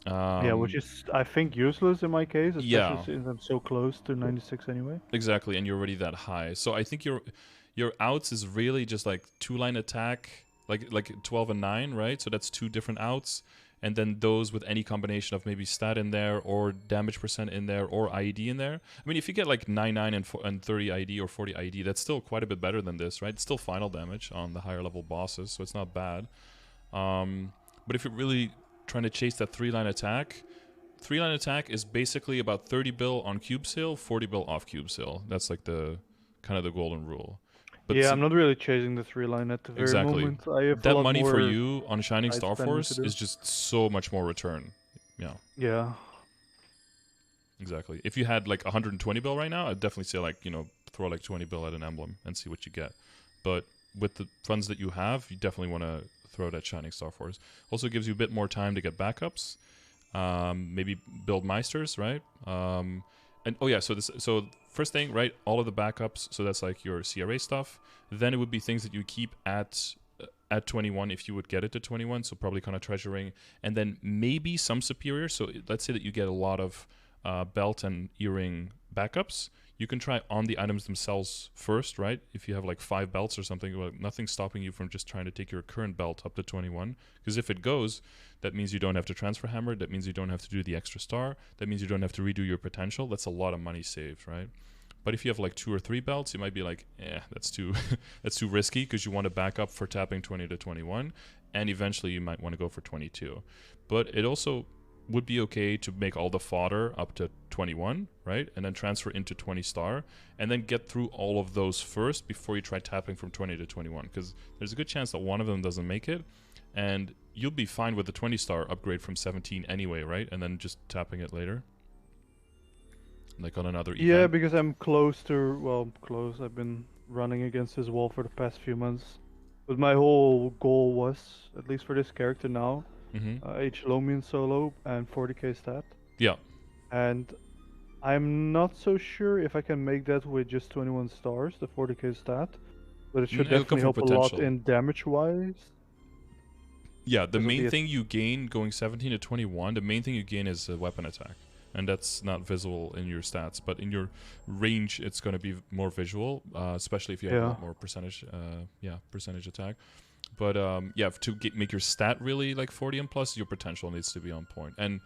Yeah, which is, I think, useless in my case, especially yeah, since I'm so close to 96 anyway. exactly, and you're already that high. So I think your outs is really just like 2-line attack, like 12 and 9, right? So that's 2 different outs, and then those with any combination of maybe stat in there, or damage percent in there, or IED in there. I mean, if you get like 9 and 30 IED or 40 IED, that's still quite a bit better than this, right? It's still final damage on the higher level bosses, so it's not bad. But if you're really trying to chase that 3-line attack, 3-line attack is basically about 30 bill on cube sale, 40 bill off cube sale. That's like the kind of the golden rule. But yeah, I'm not really chasing the 3-line at the very moment. I have that a lot money more for you on Shining side Star spending Force to do. is just so much more return. Yeah. Yeah. Exactly. If you had like 120 bill right now, I'd definitely say like, throw like 20 bill at an emblem and see what you get. But with the funds that you have, you definitely want to throw it at Shining Star Force. Also gives you a bit more time to get backups. Maybe build Meisters, right? And oh yeah, so first thing, right? All of the backups. So that's like your CRA stuff. Then it would be things that you keep at 21 if you would get it to 21. So probably kind of treasuring, and then maybe some superior. So let's say that you get a lot of belt and earring backups. You can try on the items themselves first, right? If you have like 5 belts or something, well, nothing's stopping you from just trying to take your current belt up to 21. Because if it goes, that means you don't have to transfer hammer. That means you don't have to do the extra star. That means you don't have to redo your potential. That's a lot of money saved, right? But if you have like 2 or 3 belts, you might be like, that's too that's too risky, because you want to back up for tapping 20 to 21, and eventually you might want to go for 22. But it also would be okay to make all the fodder up to 21, right? And then transfer into 20 star, and then get through all of those first before you try tapping from 20 to 21, because there's a good chance that one of them doesn't make it, and you'll be fine with the 20 star upgrade from 17 anyway, right? And then just tapping it later, like on another event. Yeah, because I'm close to, well, close. I've been running against this wall for the past few months. But my whole goal was, at least for this character now, H Lomian solo and 40k stat. Yeah. And I'm not so sure if I can make that with just 21 stars, the 40k stat. But it should definitely help a lot in damage-wise. Yeah, the main thing you gain going 17 to 21, the main thing you gain is a weapon attack. And that's not visible in your stats, but in your range, it's going to be more visual, especially if you have a lot more percentage attack. But to make your stat really like 40 and plus, your potential needs to be on point, and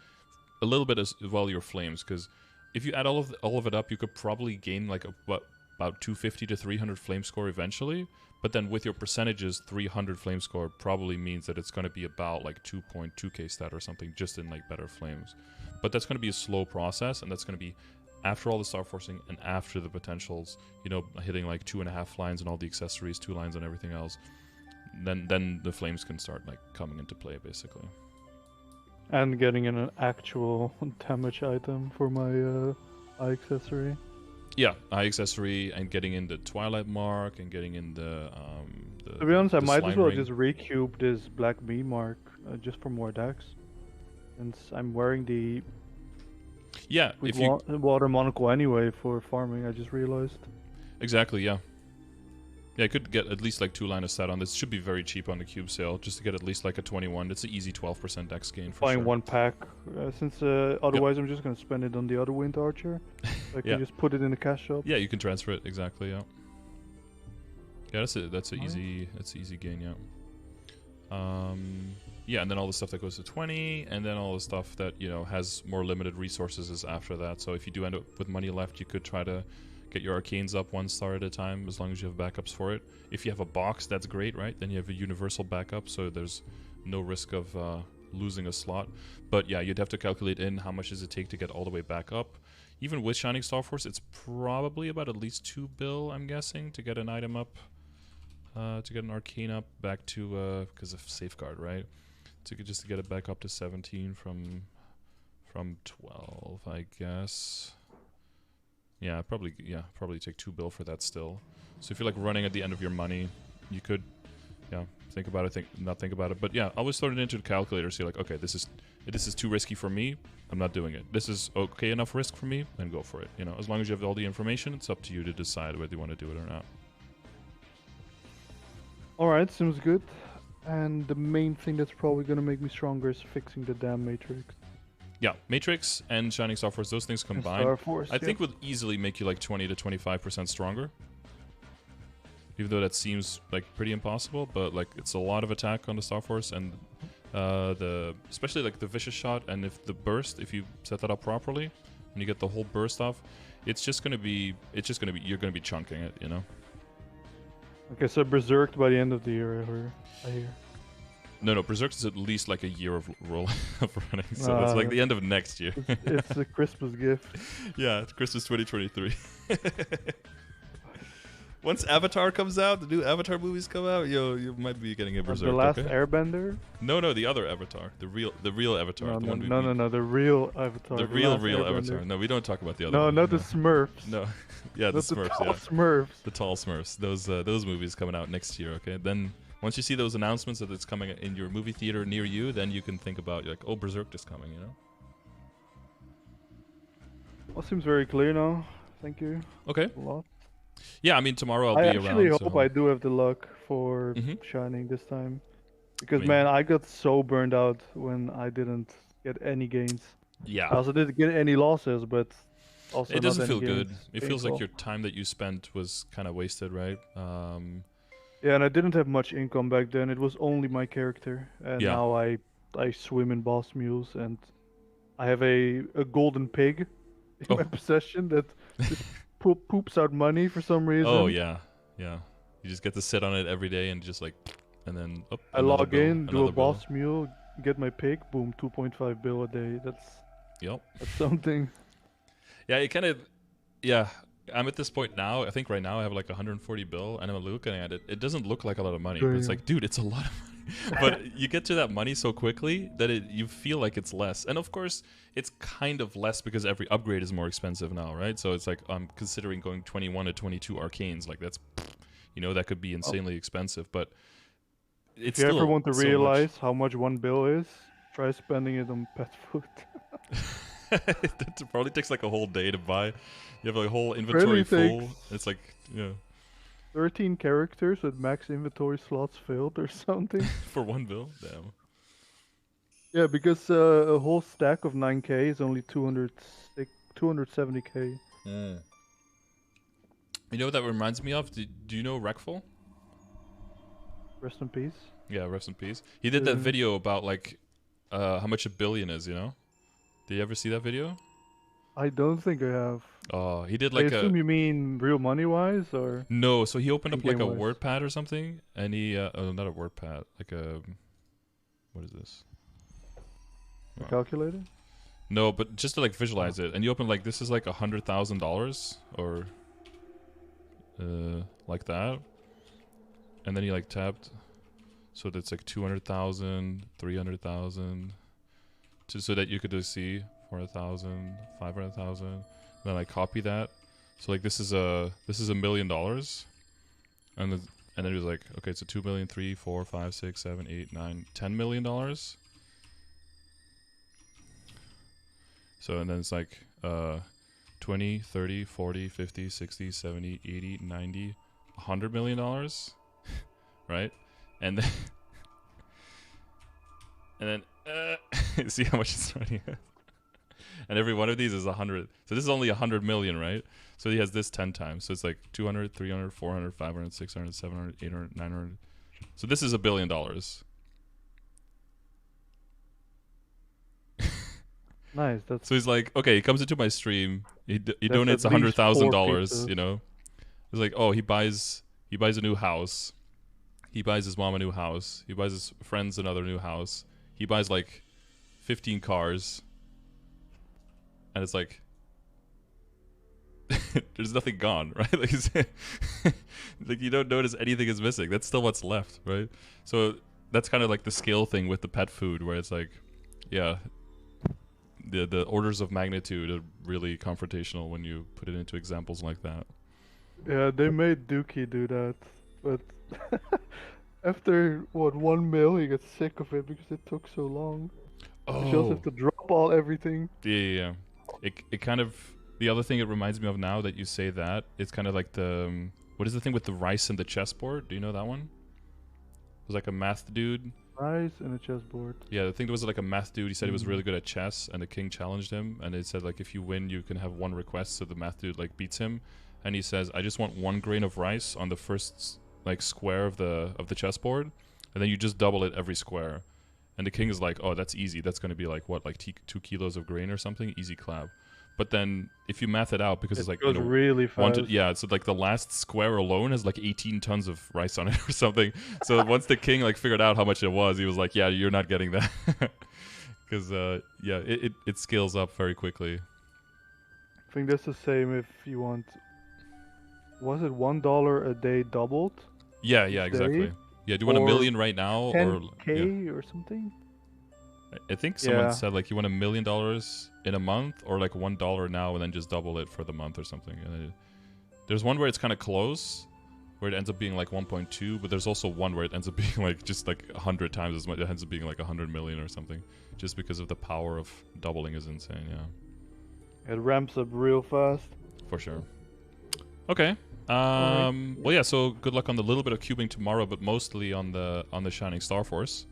a little bit as well your flames, because if you add all of it up, you could probably gain like about 250 to 300 flame score eventually. But then with your percentages, 300 flame score probably means that it's going to be about like 2.2k stat or something, just in like better flames. But that's going to be a slow process, and that's going to be after all the star forcing and after the potentials, hitting like 2.5 lines and all the accessories, 2 lines and everything else. Then the flames can start like coming into play, basically. And getting an actual damage item for my eye accessory. Yeah, eye accessory, and getting in the Twilight Mark, and getting in the to be honest, I might as well ring. just recube this Black Bee Mark just for more decks. Since I'm wearing the water monocle anyway for farming, I just realized. Exactly, yeah. Yeah, I could get at least like 2 line of stat on this. Should be very cheap on the cube sale, just to get at least like a 21. It's an easy 12% dex gain for buying sure. 1 pack, since otherwise I'm just going to spend it on the other Wind Archer. So I can just put it in the cash shop. Yeah, you can transfer it, exactly, yeah. Yeah, that's an easy gain, yeah. Yeah, and then all the stuff that goes to 20, and then all the stuff that, has more limited resources is after that. So if you do end up with money left, you could try to get your arcanes up 1 star at a time, as long as you have backups for it. If you have a box, that's great, right? Then you have a universal backup, so there's no risk of losing a slot. But yeah, you'd have to calculate in how much does it take to get all the way back up. Even with Shining Star Force, it's probably about at least 2 bill, I'm guessing, to get an item up, to get an arcane up back to, because of Safeguard, right? Just to get it back up to 17 from 12, I guess. Yeah, probably take 2 bill for that still. So if you're like running at the end of your money, you could, think about it, not think about it. But yeah, always throw it into the calculator. See, like, okay, this is too risky for me. I'm not doing it. This is okay enough risk for me, then go for it. You know, as long as you have all the information, it's up to you to decide whether you want to do it or not. Alright, seems good. And the main thing that's probably gonna make me stronger is fixing the damn Matrix. Yeah, Matrix and Shining Star Force, those things combined, Star Force, I think would easily make you like 20 to 25% stronger. Even though that seems like pretty impossible, but like it's a lot of attack on the Star Force, and especially like the vicious shot, and if the burst, if you set that up properly, and you get the whole burst off, you're gonna be chunking it, you know. Okay, so Berserked by the end of the year, I hear. No, Berserk is at least like a year of running, so it's like the end of next year. It's a Christmas gift. Yeah, it's Christmas 2023. Once Avatar comes out, the new Avatar movies come out, you might be getting a Berserk. The last Airbender? No, the other Avatar, the real Avatar. No, the real Avatar. The real Avatar. No, we don't talk about the other. No, one. not the Smurfs. No, yeah, the Smurfs. The tall yeah, Smurfs. The tall Smurfs. Those movies coming out next year. Okay, then once you see those announcements that it's coming in your movie theater near you, then you can think about like, oh, Berserk is coming. You know. Well, seems very clear now. Thank you. Okay. A lot. Yeah, I mean tomorrow I'll I be around. actually hope I do have the luck for Shining this time, because man, I got so burned out when I didn't get any gains. Yeah. I also didn't get any losses, but also it doesn't not feel any good. gains. It feels like your time that you spent was kind of wasted, right? Yeah, and I didn't have much income back then. It was only my character, and now I swim in boss mules, and I have a golden pig in my possession that just poops out money for some reason. Oh yeah. You just get to sit on it every day and just like, and then I log in, do a boss mule, get my pig, boom, 2.5 bill a day. That's something. Yeah, it kind of, yeah. I'm at this point now. I think right now I have like 140 bill, and I'm looking at it. It doesn't look like a lot of money. But it's like, dude, it's a lot of money. But you get to that money so quickly that you feel like it's less. And of course, it's kind of less because every upgrade is more expensive now, right? So it's like I'm considering going 21 to 22 arcanes. Like that's, that could be insanely expensive. But it's if you still ever want to so realize how much one bill is, try spending it on pet food. It probably takes like a whole day to buy. You have a whole inventory full. It's like, 13 characters with max inventory slots filled or something. For one bill? Damn. Yeah, because a whole stack of 9k is only 270k. You know what that reminds me of? Do you know Wreckful? Rest in peace. Yeah, rest in peace. He did that video about like how much a billion is, you know? Did you ever see that video? I don't think I have. Oh, he did like I assume you mean real money-wise, or? No, so he opened up like a WordPad or something, and he not a WordPad, like a what is this? A calculator? No, but just to like visualize it, and you open like this is like $100,000 or like that, and then he like tapped, so that's like 200,000, 300,000, so that you could just see 400,000, 500,000. Then I copy that. So like this is $1 million, and then it was like, okay, so 2 million, 3, 4, 5, 6, 7, 8, 9, $10 million. So and then it's like 20, 30, 40, 50, 60, 70, 80, 90, $100 million, right? And then see how much it's running at. And every one of these is 100. So this is only 100 million, right? So he has this 10 times. So it's like 200, 300, 400, 500, 600, 700, 800, 900. So this is $1 billion. Nice. So he's like, okay, he comes into my stream. He donates $100,000. You know, it's like, oh, he buys a new house. He buys his mom a new house. He buys his friends another new house. He buys like 15 cars. And it's like, there's nothing gone, right? Like, like you don't notice anything is missing. That's still what's left, right? So that's kind of like the scale thing with the pet food, where it's like, yeah, the orders of magnitude are really confrontational when you put it into examples like that. Yeah, they made Dookie do that, but After what 1 mil, he gets sick of it because it took so long. You just Oh, have to drop everything. yeah. It kind of the other thing it reminds me of now that you say that it's kind of like the what is the thing with the rice and the chessboard? Do you know that one? It was like a math dude. Rice and a chessboard. Yeah, I think there was like a math dude. He said he was really good at chess, and the king challenged him, and it said like if you win, you can have one request. So the math dude like beats him, and he says, "I just want 1 grain of rice on the first like square of the chessboard, and then you just double it every square." And the king is like, "Oh, that's easy. That's going to be like what, like 2 kilos of grain or something? Easy clap." But then if you math it out, because it's like goes really fast. yeah, so like the last square alone has like 18 tons of rice on it or something. So once the king like figured out how much it was, he was like, "Yeah, you're not getting that," because yeah, it scales up very quickly. I think that's the same if you want. Was it $1 a day doubled? Yeah, exactly. Yeah, do you want $1 million right now, 10K or something? I think someone said like you want $1 million in a month, or like $1 now and then just double it for the month or something. And there's one where it's kind of close, where it ends up being like 1.2, but there's also one where it ends up being like just like 100 times as much. It ends up being like 100 million or something, just because of the power of doubling is insane. Yeah, it ramps up real fast. For sure. Okay. Well, yeah. So good luck on the little bit of cubing tomorrow, but mostly on the Shining Star Force.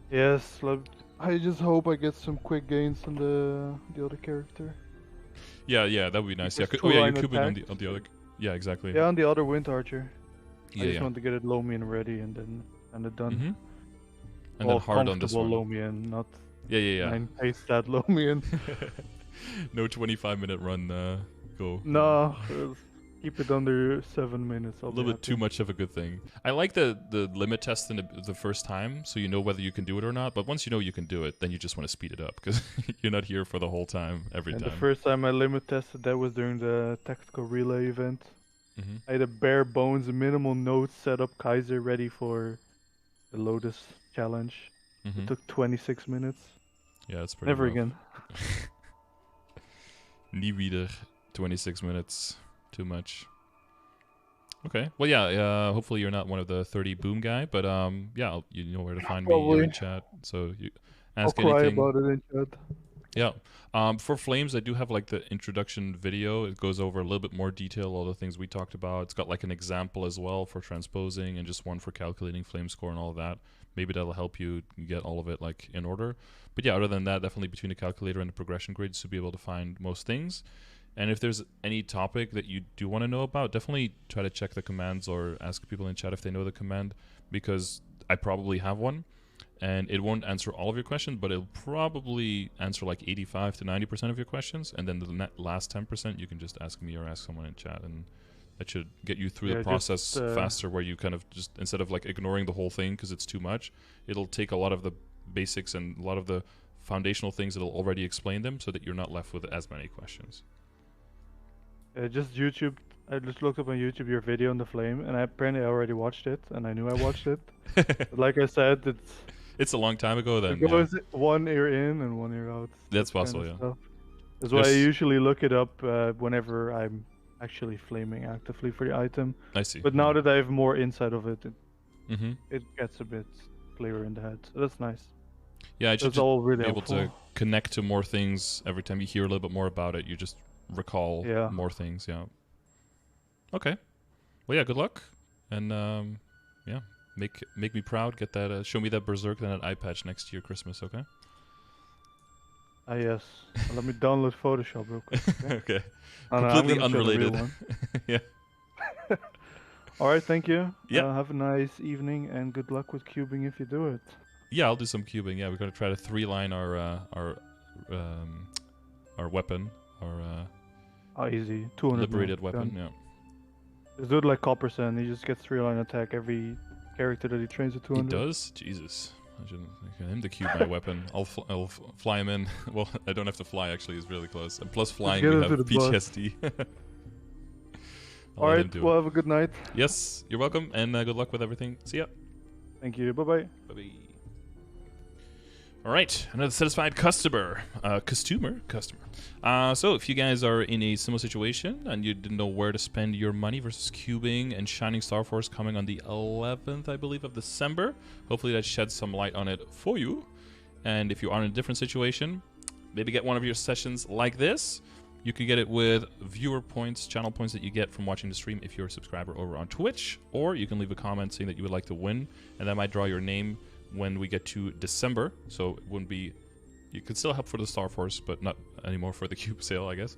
Yes, I just hope I get some quick gains on the other character. Yeah, that would be nice. Yeah, you're cubing on the other. Yeah, exactly. Yeah, on the other Wind Archer. Yeah, I just want to get it Lomian ready and then done. Mm-hmm. And then hard on this one. Lomian, not yeah. 9 stat Lomian. No 25-minute run. Go. No. Keep it under 7 minutes. A little bit too much of a good thing. I like the limit test in the first time, so you know whether you can do it or not. But once you know you can do it, then you just want to speed it up because you're not here for the whole time every time. The first time I limit tested that was during the tactical relay event. Mm-hmm. I had a bare bones minimal node setup Kaiser ready for the Lotus challenge. Mm-hmm. It took 26 minutes. Yeah, it's pretty. Never rough. again. Nie wieder 26 minutes. Too much. Okay. Well, yeah. Hopefully you're not one of the 30 boom guy, but yeah, you know where to find me. You're in chat, so you ask I'll anything. Cry about it in chat. Yeah. For Flames, I do have like the introduction video. It goes over a little bit more detail, all the things we talked about. It's got like an example as well for transposing and just one for calculating flame score and all of that. Maybe that'll help you get all of it like in order. But yeah, other than that, definitely between the calculator and the progression grid, you should be able to find most things. And if there's any topic that you do want to know about, definitely try to check the commands or ask people in chat if they know the command, because I probably have one. And it won't answer all of your questions, but it'll probably answer like 85 to 90% of your questions. And then the last 10%, you can just ask me or ask someone in chat. And that should get you through the process faster, where you kind of just, instead of like ignoring the whole thing because it's too much, it'll take a lot of the basics and a lot of the foundational things that'll already explain them so that you're not left with as many questions. Just YouTube. I just looked up on YouTube your video on the flame, and I apparently already watched it, and I knew I watched it. But like I said, it's a long time ago then. It goes 1 ear in and 1 ear out. That's possible, yeah. That's why I usually look it up whenever I'm actually flaming actively for the item. I see. But now that I have more insight of it, mm-hmm. it gets a bit clearer in the head. So that's nice. Yeah, I should just all really be able to connect to more things every time you hear a little bit more about it. You just recall more things. Yeah. Okay. Well, yeah. Good luck, and yeah, make me proud. Get that. Show me that Berserk and that eye patch next year Christmas. Okay. Yes. Let me download Photoshop real quick. Okay. Completely unrelated. Yeah. All right. Thank you. Yeah. Have a nice evening and good luck with cubing if you do it. Yeah, I'll do some cubing. Yeah, we're gonna try to 3-line our weapon. Easy 200 liberated weapon. Yeah. Just do it like Copperson. He just gets 3-line attack every character that he trains at 200. He does? Jesus. I shouldn't get him to cube my weapon. I'll fly him in. Well, I don't have to fly, actually. He's really close. And plus flying, we have PTSD. Alright, well, have a good night. Yes, you're welcome. And good luck with everything. See ya. Thank you. Bye-bye. Bye-bye. All right, another satisfied customer. So if you guys are in a similar situation and you didn't know where to spend your money versus cubing and Shining Star Force coming on the 11th, I believe, of December, hopefully that sheds some light on it for you. And if you are in a different situation, maybe get one of your sessions like this. You can get it with viewer points, channel points that you get from watching the stream if you're a subscriber over on Twitch, or you can leave a comment saying that you would like to win, and that might draw your name when we get to December. So it wouldn't be, you could still help for the Star Force, but not anymore for the cube sale, I guess.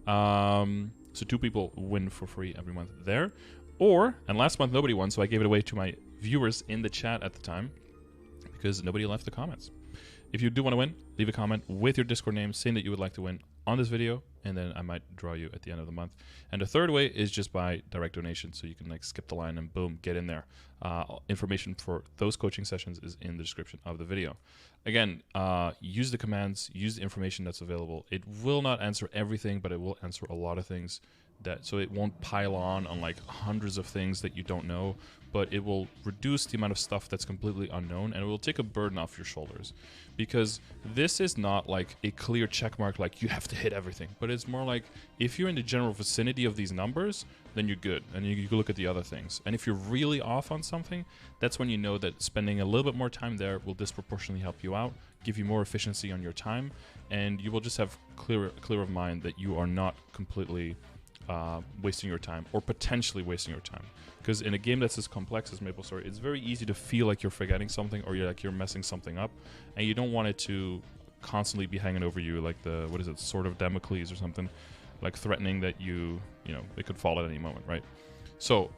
So 2 people win for free every month there. And last month nobody won, so I gave it away to my viewers in the chat at the time because nobody left the comments. If you do want to win, leave a comment with your Discord name saying that you would like to win on this video, and then I might draw you at the end of the month. And the third way is just by direct donation, so you can like skip the line and boom, get in there. Information for those coaching sessions is in the description of the video. Again, use the commands, use the information that's available. It will not answer everything, but it will answer a lot of things. So it won't pile on like hundreds of things that you don't know, but it will reduce the amount of stuff that's completely unknown, and it will take a burden off your shoulders. Because this is not like a clear check mark like you have to hit everything, but it's more like if you're in the general vicinity of these numbers, then you're good, and you can look at the other things. And if you're really off on something, that's when you know that spending a little bit more time there will disproportionately help you out, give you more efficiency on your time, and you will just have clear of mind that you are not completely wasting your time, or potentially wasting your time. Because in a game that's as complex as MapleStory, it's very easy to feel like you're forgetting something, or you're messing something up, and you don't want it to constantly be hanging over you like the, what is it, Sword of Damocles or something, like threatening that it could fall at any moment, right? So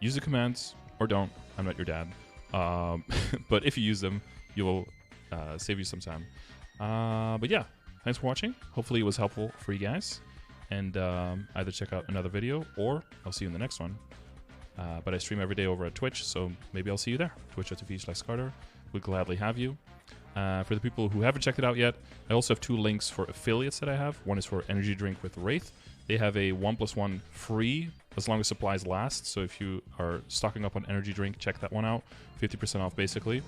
use the commands, or don't. I'm not your dad. But if you use them, you will save you some time. But yeah, thanks for watching. Hopefully it was helpful for you guys. And either check out another video, or I'll see you in the next one. But I stream every day over at Twitch, so maybe I'll see you there. Twitch.tv/Scardor. We'd gladly have you. For the people who haven't checked it out yet, I also have 2 links for affiliates that I have. One is for Energy Drink with Wraith. They have a 1+1 free as long as supplies last. So if you are stocking up on Energy Drink, check that one out. 50% off basically.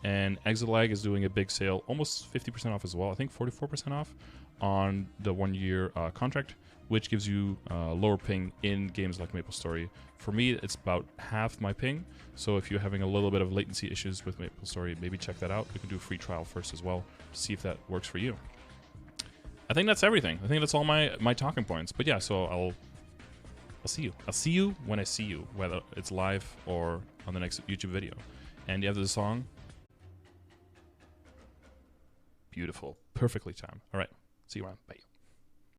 And Exilag is doing a big sale, almost 50% off as well. I think 44% off on the 1-year contract, which gives you lower ping in games like MapleStory. For me, it's about half my ping. So if you're having a little bit of latency issues with MapleStory, maybe check that out. You can do a free trial first as well to see if that works for you. I think that's everything. I think that's all my talking points. But yeah, so I'll see you. I'll see you when I see you, whether it's live or on the next YouTube video. And you have the song. Beautiful. Perfectly timed. All right. See you around. Bye.